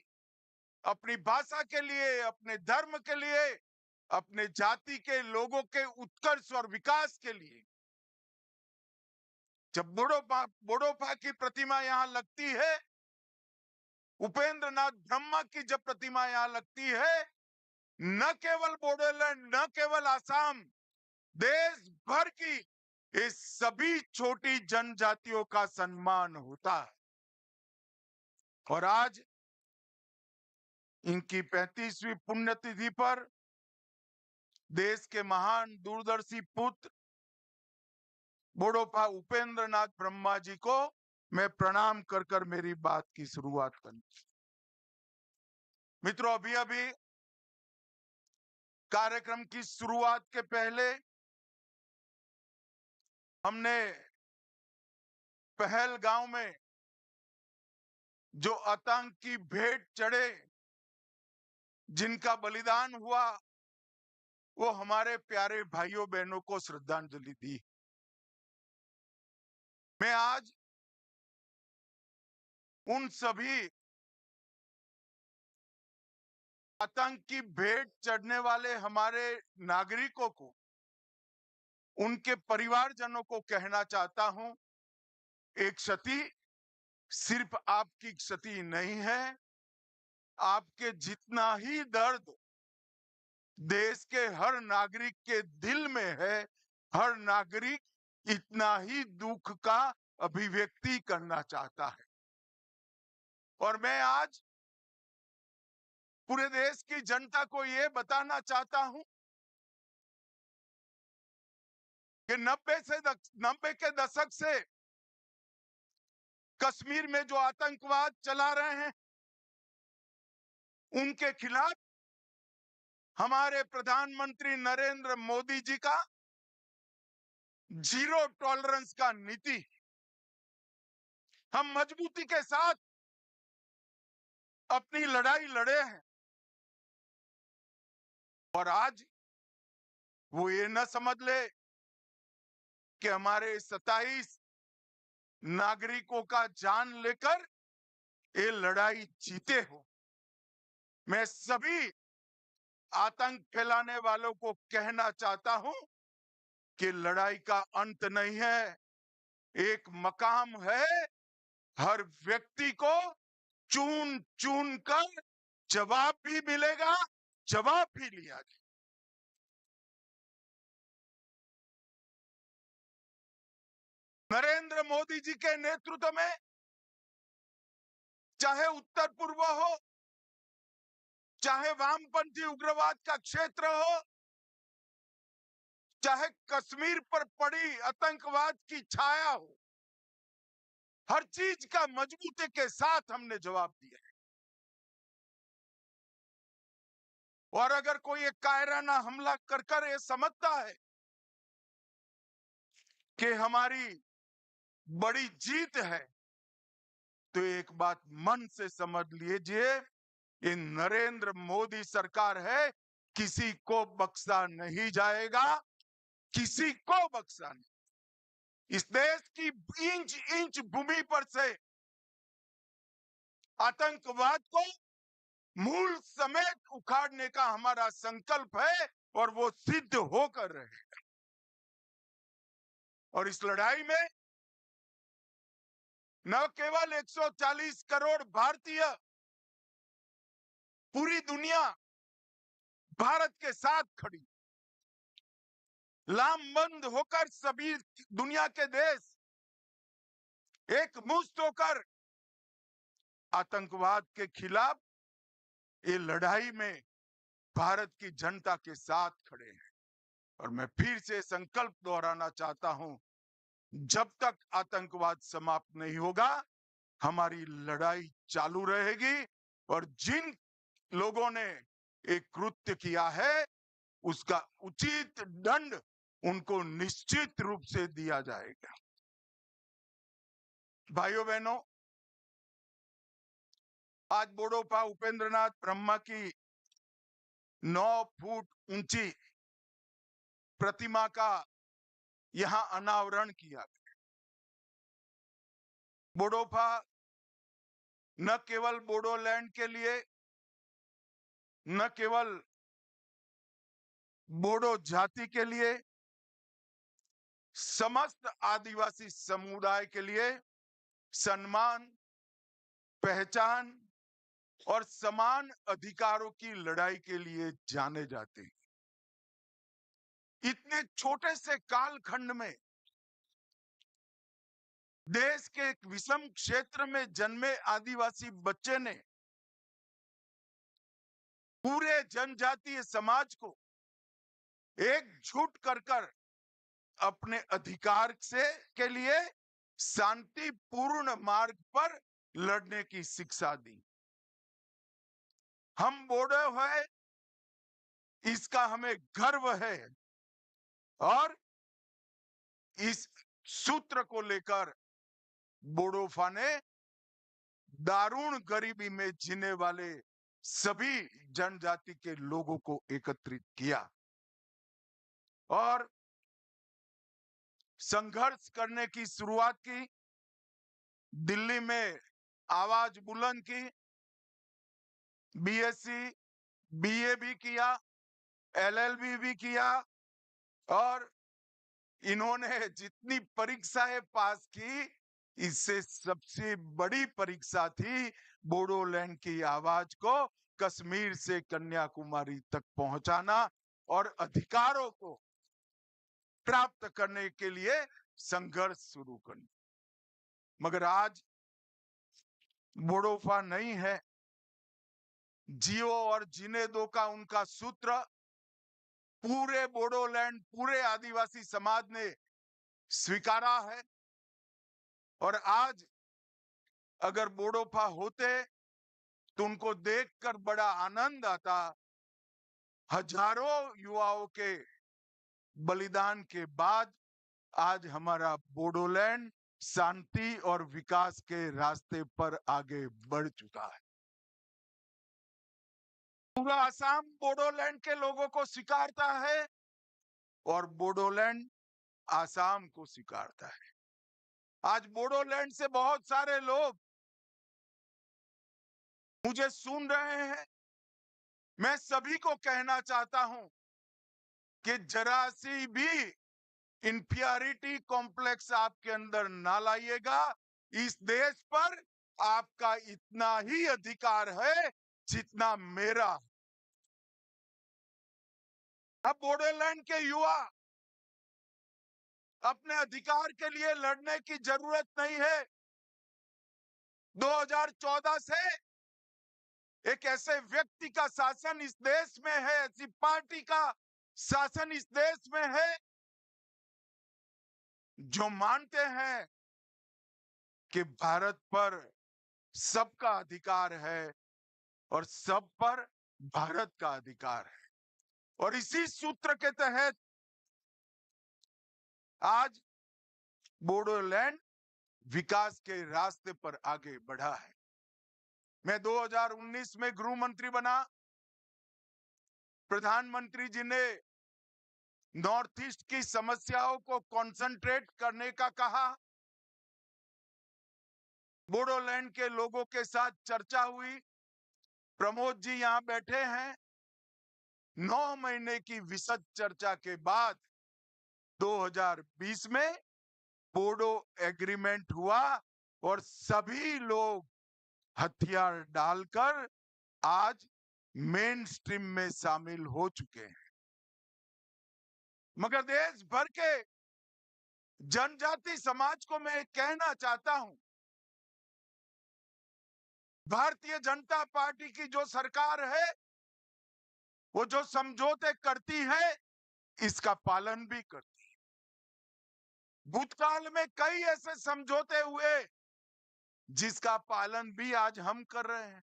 अपनी भाषा के लिए, अपने धर्म के लिए, अपने जाति के लोगों के उत्कर्ष और विकास के लिए, जब बोडोफा की प्रतिमा यहां लगती है, उपेंद्रनाथ ब्रह्मा की जब प्रतिमा यहां लगती है, न केवल बोडोलैंड, न केवल असम, देश भर की इस सभी छोटी जनजातियों का सम्मान होता है। और आज इनकी 35वीं पुण्यतिथि पर देश के महान दूरदर्शी पुत्र बोडोफा उपेंद्र नाथ ब्रह्मा जी को मैं प्रणाम कर कर मेरी बात की शुरुआत करूं। मित्रों, अभी अभी कार्यक्रम की शुरुआत के पहले हमने पहलगांव में जो आतंक की भेंट चढ़े, जिनका बलिदान हुआ, वो हमारे प्यारे भाइयों बहनों को श्रद्धांजलि दी। मैं आज उन सभी आतंक की भेंट चढ़ने वाले हमारे नागरिकों को, उनके परिवारजनों को कहना चाहता हूं, एक क्षति सिर्फ आपकी क्षति नहीं है, आपके जितना ही दर्द देश के हर नागरिक के दिल में है, हर नागरिक इतना ही दुख का अभिव्यक्ति करना चाहता है। और मैं आज पूरे देश की जनता को यह बताना चाहता हूं कि 90 के दशक से कश्मीर में जो आतंकवाद चला रहे हैं, उनके खिलाफ हमारे प्रधानमंत्री नरेंद्र मोदी जी का जीरो टॉलरेंस का नीति, हम मजबूती के साथ अपनी लड़ाई लड़े हैं। और आज वो ये न समझ ले कि हमारे 27 नागरिकों का जान लेकर ये लड़ाई जीते हो। मैं सभी आतंक फैलाने वालों को कहना चाहता हूं कि लड़ाई का अंत नहीं है, एक मकाम है। हर व्यक्ति को चुन चुन कर जवाब भी मिलेगा, जवाब भी लिया जाएगा। नरेंद्र मोदी जी के नेतृत्व में चाहे उत्तर पूर्व हो, चाहे वामपंथी उग्रवाद का क्षेत्र हो, चाहे कश्मीर पर पड़ी आतंकवाद की छाया हो, हर चीज का मजबूती के साथ हमने जवाब दिया है। और अगर कोई एक कायराना हमला कर कर ये समझता है कि हमारी बड़ी जीत है, तो एक बात मन से समझ लीजिए, ये नरेंद्र मोदी सरकार है, किसी को बख्शा नहीं जाएगा, किसी को बख्शा नहीं। इस देश की इंच इंच भूमि पर से आतंकवाद को मूल समेत उखाड़ने का हमारा संकल्प है और वो सिद्ध होकर रहेगा। और इस लड़ाई में न केवल 140 करोड़ भारतीय, पूरी दुनिया भारत के साथ खड़ी, लामबंद होकर सभी दुनिया के देश एक मुश्त होकर आतंकवाद के खिलाफ ये लड़ाई में भारत की जनता के साथ खड़े हैं। और मैं फिर से संकल्प दोहराना चाहता हूं, जब तक आतंकवाद समाप्त नहीं होगा, हमारी लड़ाई चालू रहेगी। और जिन लोगों ने एक कृत्य किया है, उसका उचित दंड उनको निश्चित रूप से दिया जाएगा। भाइयों बहनों, आज बोडोफा उपेंद्र नाथ ब्रह्मा की 9 फुट ऊंची प्रतिमा का यहां अनावरण किया गया। बोडोफा न केवल बोडोलैंड के लिए, न केवल बोडो जाति के लिए, समस्त आदिवासी समुदाय के लिए सम्मान, पहचान और समान अधिकारों की लड़ाई के लिए जाने जाते हैं। इतने छोटे से कालखंड में देश के एक विषम क्षेत्र में जन्मे आदिवासी बच्चे ने पूरे जनजातीय समाज को एकजुट कर अपने अधिकार के लिए शांतिपूर्ण मार्ग पर लड़ने की शिक्षा दी। हम बोडो है, इसका हमें गर्व है और इस सूत्र को लेकर बोडोफा ने दारुण गरीबी में जीने वाले सभी जनजाति के लोगों को एकत्रित किया और संघर्ष करने की शुरुआत की। दिल्ली में आवाज बुलंद की, बीएससी, बीए भी किया, एलएलबी भी किया और इन्होंने जितनी परीक्षाएं पास की, इससे सबसे बड़ी परीक्षा थी बोडोलैंड की आवाज को कश्मीर से कन्याकुमारी तक पहुंचाना और अधिकारों को प्राप्त करने के लिए संघर्ष शुरू करना। मगर आज बोडोफा नहीं है, जियो और जीने दो का उनका सूत्र पूरे बोडोलैंड, पूरे आदिवासी समाज ने स्वीकारा है और आज अगर बोडोफा होते तो उनको देखकर बड़ा आनंद आता। हजारों युवाओं के बलिदान के बाद आज हमारा बोडोलैंड शांति और विकास के रास्ते पर आगे बढ़ चुका है। पूरा असम बोडोलैंड के लोगों को स्वीकारता है और बोडोलैंड आसाम को स्वीकारता है। आज बोडोलैंड से बहुत सारे लोग मुझे सुन रहे हैं। मैं सभी को कहना चाहता हूं कि जरा सी भी इंफीरियरिटी कॉम्प्लेक्स आपके अंदर ना लाइएगा। इस देश पर आपका इतना ही अधिकार है जितना मेरा। अब बोडोलैंड के युवा अपने अधिकार के लिए लड़ने की जरूरत नहीं है। 2014 से एक ऐसे व्यक्ति का शासन इस देश में है, ऐसी पार्टी का शासन इस देश में है जो मानते हैं कि भारत पर सबका अधिकार है और सब पर भारत का अधिकार है। और इसी सूत्र के तहत आज बोडोलैंड विकास के रास्ते पर आगे बढ़ा है। मैं 2019 में गृह मंत्री बना। प्रधानमंत्री जी ने नॉर्थ ईस्ट की समस्याओं को कंसंट्रेट करने का कहा। बोडोलैंड के लोगों के साथ चर्चा हुई। प्रमोद जी यहां बैठे हैं। 9 महीने की विशद चर्चा के बाद 2020 में बोडो एग्रीमेंट हुआ और सभी लोग हथियार डालकर आज मेन स्ट्रीम में शामिल हो चुके हैं। मगर देश भर के जनजाति समाज को मैं कहना चाहता हूं, भारतीय जनता पार्टी की जो सरकार है वो जो समझौते करती है इसका पालन भी करती है। भूतकाल में कई ऐसे समझौते हुए जिसका पालन भी आज हम कर रहे हैं।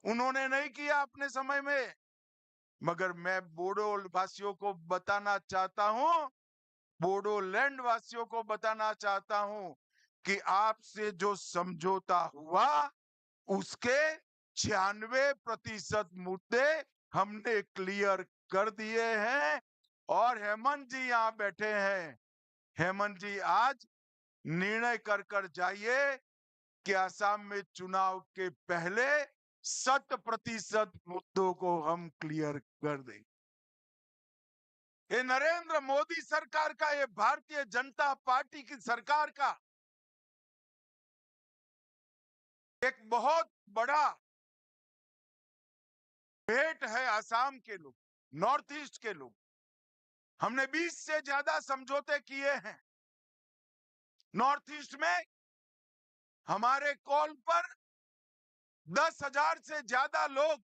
उन्होंने नहीं किया अपने समय में, मगर मैं बोडो वासियों को बताना चाहता हूं, बोडोलैंड वासियों को बताना चाहता हूं कि आपसे जो समझौता हुआ उसके 96% मुद्दे हमने क्लियर कर दिए हैं। और हेमंत जी यहां बैठे हैं। हेमंत जी आज निर्णय कर जाइए कि असम में चुनाव के पहले 100% मुद्दों को हम क्लियर कर देंगे। ये नरेंद्र मोदी सरकार का, ये भारतीय जनता पार्टी की सरकार का एक बहुत बड़ा भेंट है असम के लोग, नॉर्थ ईस्ट के लोग। हमने 20 से ज्यादा समझौते किए हैं। नॉर्थ ईस्ट में हमारे कॉल पर 10,000 से ज्यादा लोग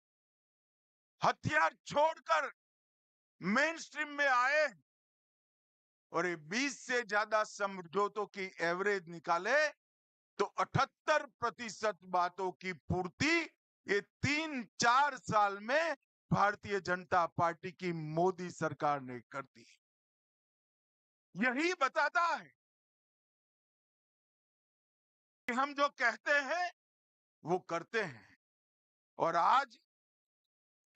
हथियार छोड़कर मेन स्ट्रीम में आए और ये 20 से ज्यादा समझौतों की एवरेज निकाले तो 78% बातों की पूर्ति ये 3-4 साल में भारतीय जनता पार्टी की मोदी सरकार ने कर दी। यही बताता है कि हम जो कहते हैं वो करते हैं। और आज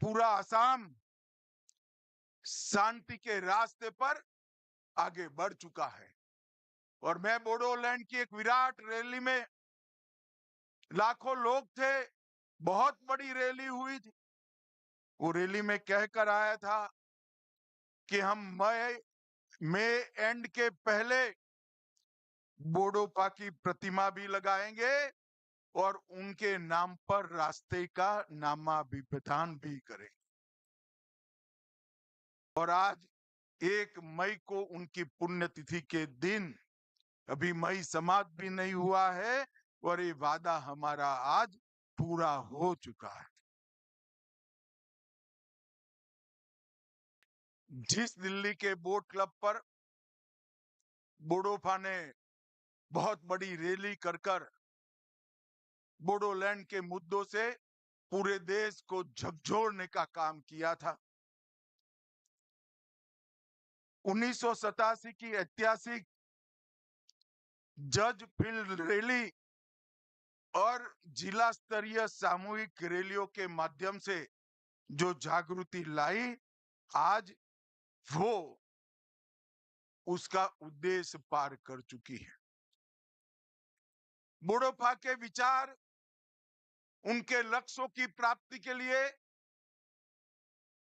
पूरा असम शांति के रास्ते पर आगे बढ़ चुका है। और मैं बोडोलैंड की एक विराट रैली में, लाखों लोग थे, बहुत बड़ी रैली हुई थी। वो रैली में कहकर आया था कि हम मई एंड के पहले बोडोपा की प्रतिमा भी लगाएंगे और उनके नाम पर रास्ते का नामाभिधान भी करेंगे। और आज 1 मई को उनकी पुण्यतिथि के दिन, अभी मई समाप्त भी नहीं हुआ है और ये वादा हमारा आज पूरा हो चुका है। जिस दिल्ली के बोट क्लब पर बोडोपा ने बहुत बड़ी रैली कर बोडोलैंड के मुद्दों से पूरे देश को झकझोरने का काम किया था। 1987 की ऐतिहासिक जज फील्ड रैली और जिला स्तरीय सामूहिक रैलियों के माध्यम से जो जागृति लाई, आज वो उसका उद्देश्य पार कर चुकी है। बोडोपा के विचार, उनके लक्ष्यों की प्राप्ति के लिए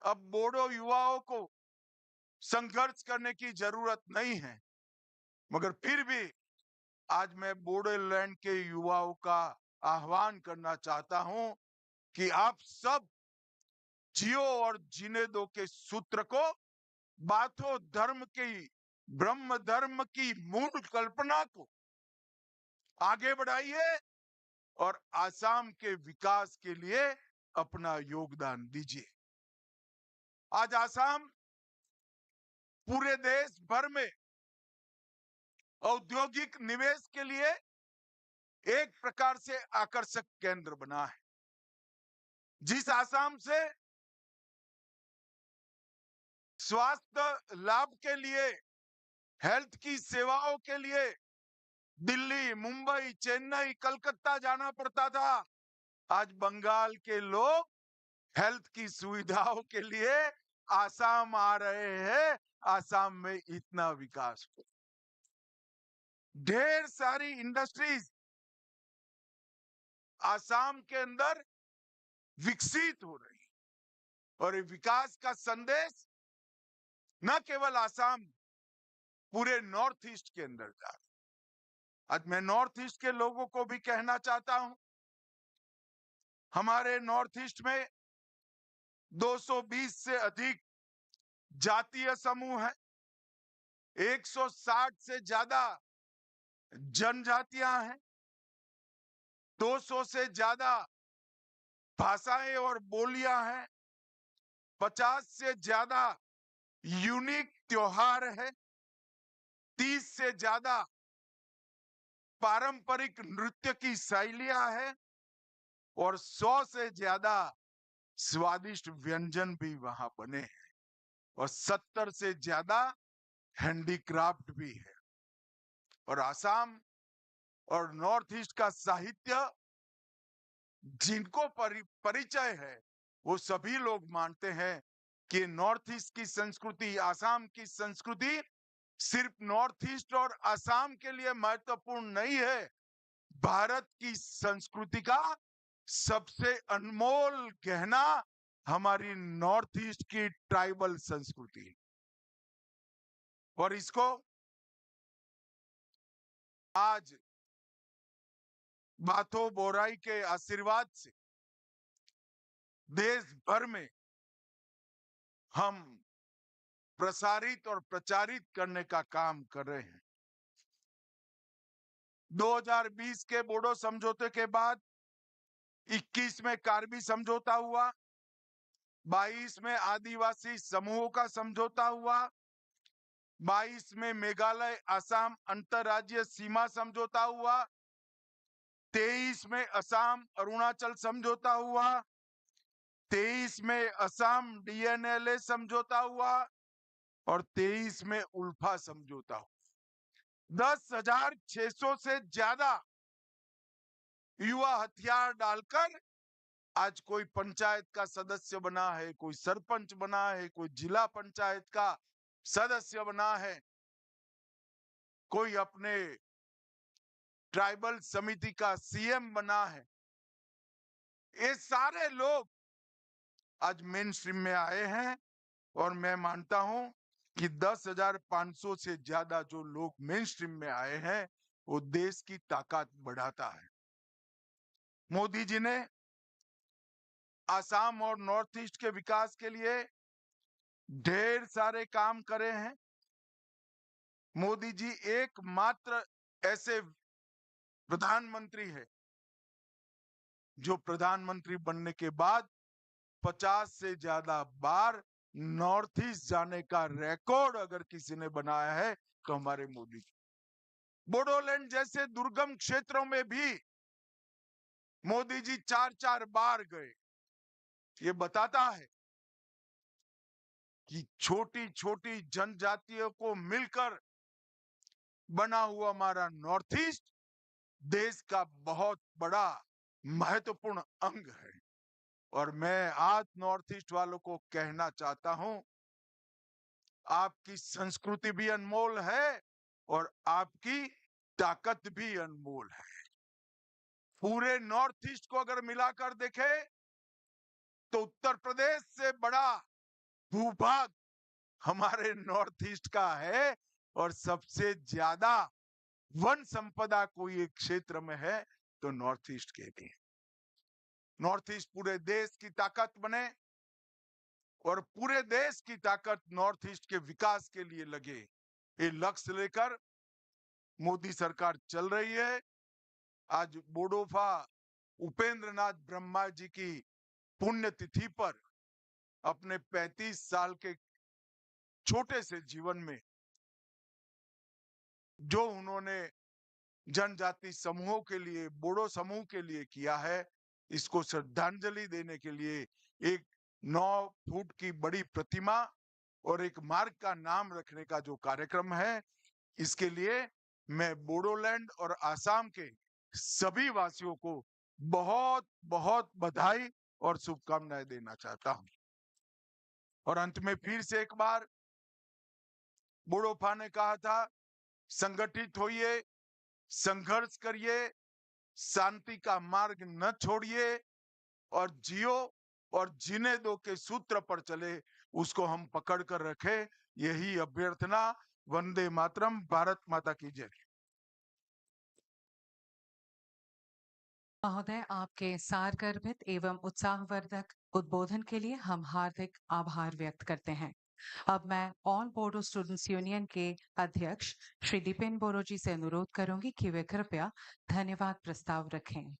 अब बोडो युवाओं को संघर्ष करने की जरूरत नहीं है। मगर फिर भी आज मैं बोडोलैंड के युवाओं का आह्वान करना चाहता हूं कि आप सब जियो और जीने दो के सूत्र को, बाथो धर्म की, ब्रह्म धर्म की मूल कल्पना को आगे बढ़ाइए और आसाम के विकास के लिए अपना योगदान दीजिए। आज आसाम पूरे देश भर में औद्योगिक निवेश के लिए एक प्रकार से आकर्षक केंद्र बना है। जिस आसाम से स्वास्थ्य लाभ के लिए, हेल्थ की सेवाओं के लिए दिल्ली, मुंबई, चेन्नई, कलकत्ता जाना पड़ता था, आज बंगाल के लोग हेल्थ की सुविधाओं के लिए आसाम आ रहे हैं। आसाम में इतना विकास हो, ढेर सारी इंडस्ट्रीज आसाम के अंदर विकसित हो रही है और ये विकास का संदेश न केवल आसाम, पूरे नॉर्थ ईस्ट के अंदर जा रहा है। आज मैं नॉर्थ ईस्ट के लोगों को भी कहना चाहता हूं, हमारे नॉर्थ ईस्ट में 220 से अधिक जातीय समूह हैं, 160 से ज्यादा जनजातियां हैं, 200 से ज्यादा भाषाएं और बोलियां हैं, 50 से ज्यादा यूनिक त्योहार है, 30 से ज्यादा पारंपरिक नृत्य की शैलियां हैं और 100 से ज्यादा स्वादिष्ट व्यंजन भी वहां बने हैं और 70 से ज्यादा हैंडीक्राफ्ट भी है। और आसाम और नॉर्थ ईस्ट का साहित्य जिनको परिचय है, वो सभी लोग मानते हैं कि नॉर्थ ईस्ट की संस्कृति, आसाम की संस्कृति सिर्फ नॉर्थ ईस्ट और आसाम के लिए महत्वपूर्ण नहीं है, भारत की संस्कृति का सबसे अनमोल गहना हमारी नॉर्थ ईस्ट की ट्राइबल संस्कृति। और इसको आज बाथो बोराई के आशीर्वाद से देश भर में हम प्रसारित और प्रचारित करने का काम कर रहे हैं। 2020 के बोडो समझौते के बाद 21 में कार्बी समझौता हुआ, 22 में आदिवासी समूहों का समझौता हुआ, 22 में मेघालय असम अंतरराज्यीय सीमा समझौता हुआ, 23 में असम अरुणाचल समझौता हुआ, 23 में असम डीएनएलए समझौता हुआ और 23 में उल्फा समझौता हुआ। 10,600 से ज्यादा युवा हथियार डालकर आज कोई पंचायत का सदस्य बना है, कोई सरपंच बना है, कोई जिला पंचायत का सदस्य बना है, कोई अपने ट्राइबल समिति का सीएम बना है। ये सारे लोग आज मेन स्ट्रीम में आए हैं और मैं मानता हूं कि 10,500 से ज्यादा जो लोग मेन स्ट्रीम में आए हैं वो देश की ताकत बढ़ाता है। मोदी जी ने आसाम और नॉर्थ ईस्ट के विकास के लिए ढेर सारे काम करे हैं। मोदी जी एकमात्र ऐसे प्रधानमंत्री है जो प्रधानमंत्री बनने के बाद 50 से ज्यादा बार नॉर्थ ईस्ट जाने का रिकॉर्ड अगर किसी ने बनाया है तो हमारे मोदी जी। बोडोलैंड जैसे दुर्गम क्षेत्रों में भी मोदी जी 4-4 बार गए। ये बताता है कि छोटी छोटी जनजातियों को मिलकर बना हुआ हमारा नॉर्थ ईस्ट देश का बहुत बड़ा महत्वपूर्ण अंग है। और मैं आज नॉर्थ ईस्ट वालों को कहना चाहता हूं, आपकी संस्कृति भी अनमोल है और आपकी ताकत भी अनमोल है। पूरे नॉर्थ ईस्ट को अगर मिलाकर देखे तो उत्तर प्रदेश से बड़ा भूभाग हमारे नॉर्थ ईस्ट का है और सबसे ज्यादा वन संपदा कोई एक क्षेत्र में है तो नॉर्थ ईस्ट के लिए। नॉर्थ ईस्ट पूरे देश की ताकत बने और पूरे देश की ताकत नॉर्थ ईस्ट के विकास के लिए लगे, ये लक्ष्य लेकर मोदी सरकार चल रही है। आज बोडोफा उपेंद्र नाथ ब्रह्मा जी की पुण्यतिथि पर अपने 35 साल के छोटे से जीवन में जो उन्होंने जनजाति समूहों के लिए, बोडो समूह के लिए किया है, इसको श्रद्धांजलि देने के लिए एक 9 फुट की बड़ी प्रतिमा और एक मार्ग का नाम रखने का जो कार्यक्रम है, इसके लिए मैं बोडोलैंड और आसाम के सभी वासियों को बहुत बहुत बधाई और शुभकामनाएं देना चाहता हूं। और अंत में फिर से एक बार बोडोफा ने कहा था, संगठित होइए, संघर्ष करिए, शांति का मार्ग न छोड़िए और जियो और जीने दो के सूत्र पर चले, उसको हम पकड़ कर रखे। यही अभ्यर्थना। वंदे मातरम। भारत माता की जय। महोदय, आपके सारगर्भित एवं उत्साहवर्धक उद्बोधन के लिए हम हार्दिक आभार व्यक्त करते हैं। अब मैं ऑल बोडो स्टूडेंट्स यूनियन के अध्यक्ष श्री दीपेन बोरो जी से अनुरोध करूंगी कि वे कृपया धन्यवाद प्रस्ताव रखें।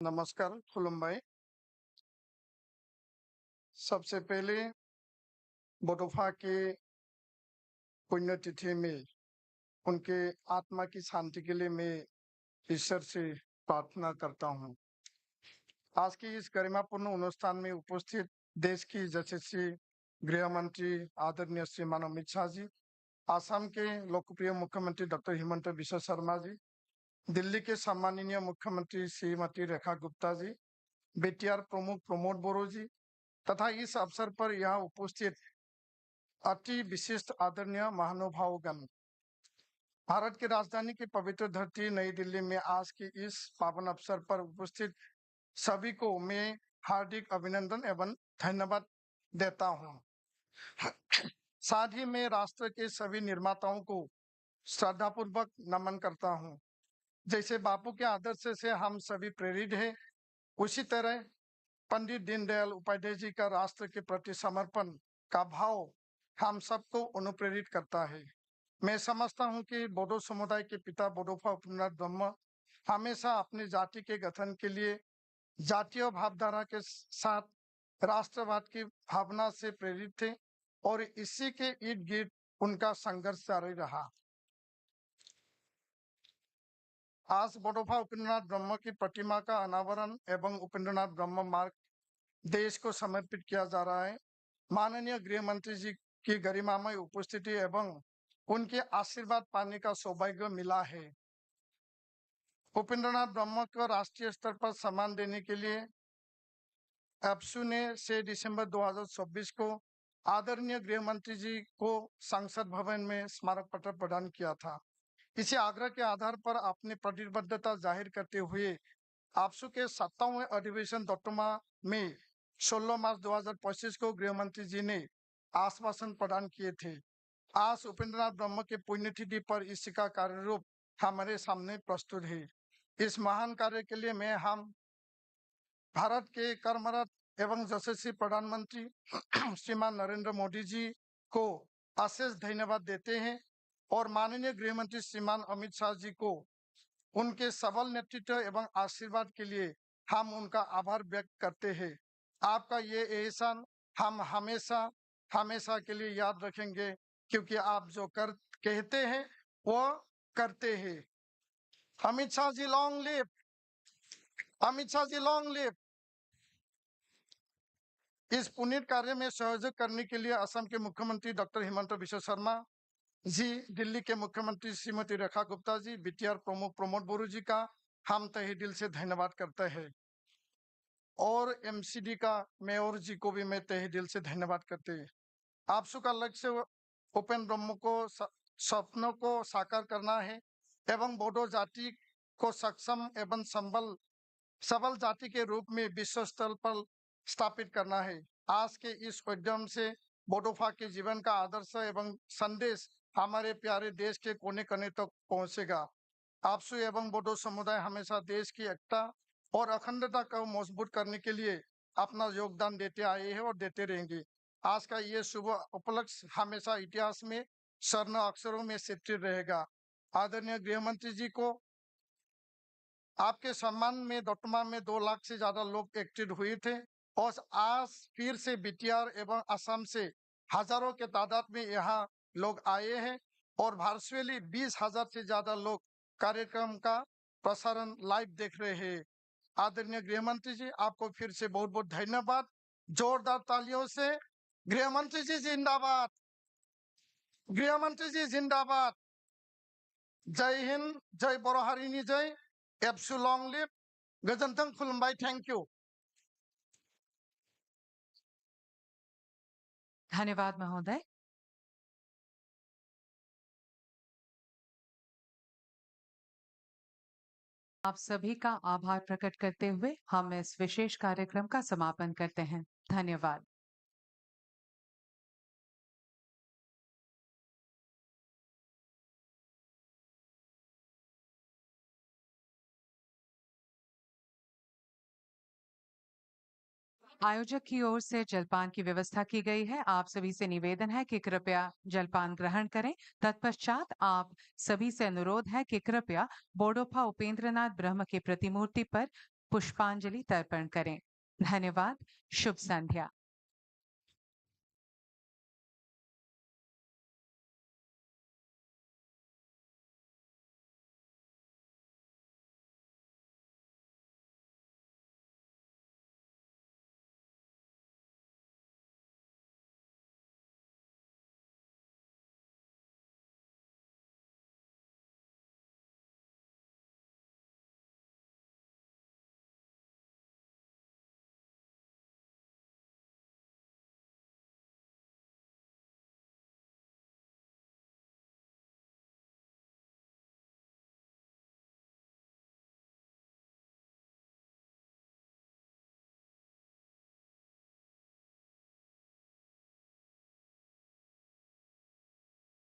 नमस्कार खुलुमबाई। सबसे पहले बोडोफा के पुण्यतिथि में उनके आत्मा की शांति के लिए मैं ईश्वर से प्रार्थना करता हूं। आज की इस गरिमापूर्ण अनुष्ठान में उपस्थित देश की यशस्वी गृह मंत्री आदरणीय श्रीमान अमित शाह जी, आसाम के लोकप्रिय मुख्यमंत्री डॉक्टर हिमंत बिश्व शर्मा जी, दिल्ली के सम्माननीय मुख्यमंत्री श्रीमती रेखा गुप्ता जी, बीटीआर प्रमुख प्रमोद बोरो जी तथा इस अवसर पर यहाँ उपस्थित अति विशिष्ट आदरणीय महानुभावगण, भारत की राजधानी की पवित्र धरती नई दिल्ली में आज के इस पावन अवसर पर उपस्थित सभी को मैं हार्दिक अभिनंदन एवं धन्यवाद देता हूँ। साथ ही मैं राष्ट्र के सभी निर्माताओं को श्रद्धापूर्वक नमन करता हूँ। जैसे बापू के आदर्श से हम सभी प्रेरित हैं, उसी तरह पंडित दीनदयाल उपाध्याय जी का राष्ट्र के प्रति समर्पण का भाव हम सबको अनुप्रेरित करता है। मैं समझता हूं कि बोडो समुदाय के पिता बोडोफा उपेंद्रनाथ ब्रह्म हमेशा अपनी जाति के गठन के लिए जातीय भावधारा के साथ राष्ट्रवाद की भावना से प्रेरित थे और इसी के इर्द गिर्द उनका संघर्ष जारी रहा। आज बोडोफा उपेंद्रनाथ ब्रह्म की प्रतिमा का अनावरण एवं उपेंद्रनाथ ब्रह्म मार्ग देश को समर्पित किया जा रहा है। माननीय गृह मंत्री जी की गरिमामय उपस्थिति एवं उनके आशीर्वाद पाने का सौभाग्य मिला है। उपेंद्रनाथ ब्रह्म को राष्ट्रीय स्तर पर सम्मान देने के लिए एप्सू ने 6 दिसंबर 2024 को आदरणीय गृह मंत्री जी को संसद भवन में स्मारक पत्र प्रदान किया था। इसी आग्रह के आधार पर अपनी प्रतिबद्धता जाहिर करते हुए आपसू के 57वें अधिवेशन दोटुमा में 16 मार्च 2025 को गृह मंत्री जी ने आश्वासन प्रदान किए थे। आज उपेंद्रनाथ ब्रह्म के पुण्यतिथि पर इसका कार्य रूप हमारे सामने प्रस्तुत है। इस महान कार्य के लिए मैं हम भारत के कर्मरत एवं यशस्वी प्रधानमंत्री श्रीमान नरेंद्र मोदी जी को अशेष धन्यवाद देते हैं और माननीय गृह मंत्री श्रीमान अमित शाह जी को उनके सबल नेतृत्व एवं आशीर्वाद के लिए हम उनका आभार व्यक्त करते हैं। आपका ये एहसान हम हमेशा हमेशा के लिए याद रखेंगे, क्योंकि आप जो कहते हैं वो करते हैं। Amit Shah ji long live, Amit Shah ji long live. इस पुनीत कार्य में सहयोग करने के लिए असम के मुख्यमंत्री डॉक्टर हिमंत बिश्व शर्मा जी, दिल्ली के मुख्यमंत्री श्रीमती रेखा गुप्ता जी, बीटीआर प्रमुख प्रमोद बोरू जी का हम तहे दिल से धन्यवाद करते हैं और एमसीडी का मेयर जी को भी मैं तहे दिल से धन्यवाद करते हैं। आपसू का लक्ष्य उपेंद्र ब्रह्म को सपनों को साकार करना है एवं बोडो जाति को सक्षम एवं सबल जाति के रूप में विश्व स्तर पर स्थापित करना है। आज के इस उद्यम से बोडोफा के जीवन का आदर्श एवं संदेश हमारे प्यारे देश के कोने कोने तक पहुंचेगा। आपसू एवं बोडो समुदाय हमेशा देश की एकता और अखंडता को मजबूत करने के लिए अपना योगदान देते आए हैं और देते रहेंगे। आज का ये शुभ उपलक्ष्य हमेशा इतिहास में स्वर्ण अक्षरों में चित्रित रहेगा। आदरणीय गृह मंत्री जी को आपके सम्मान में दोटुमा में 2 लाख से ज्यादा लोग एक्टिव हुए थे और आज फिर से बीटीआर एवं असम से हजारों के तादाद में यहाँ लोग आए हैं और वर्चुअली 20,000 से ज्यादा लोग कार्यक्रम का प्रसारण लाइव देख रहे हैं। आदरणीय गृह मंत्री जी, आपको फिर से बहुत बहुत धन्यवाद। जोरदार तालियों से गृह मंत्री जी जिंदाबाद, गृह मंत्री जी जिंदाबाद। जय हिंद, जय बर' हारिनि जय, एप्सु लॉन्ग लिव, गोजोन्थों, खुलुमबाय, थैंक यू। धन्यवाद महोदय। आप सभी का आभार प्रकट करते हुए हम इस विशेष कार्यक्रम का समापन करते हैं। धन्यवाद। आयोजक की ओर से जलपान की व्यवस्था की गई है। आप सभी से निवेदन है कि कृपया जलपान ग्रहण करें। तत्पश्चात आप सभी से अनुरोध है कि कृपया बोडोफा उपेंद्रनाथ ब्रह्म की प्रतिमूर्ति पर पुष्पांजलि तर्पण करें। धन्यवाद। शुभ संध्या।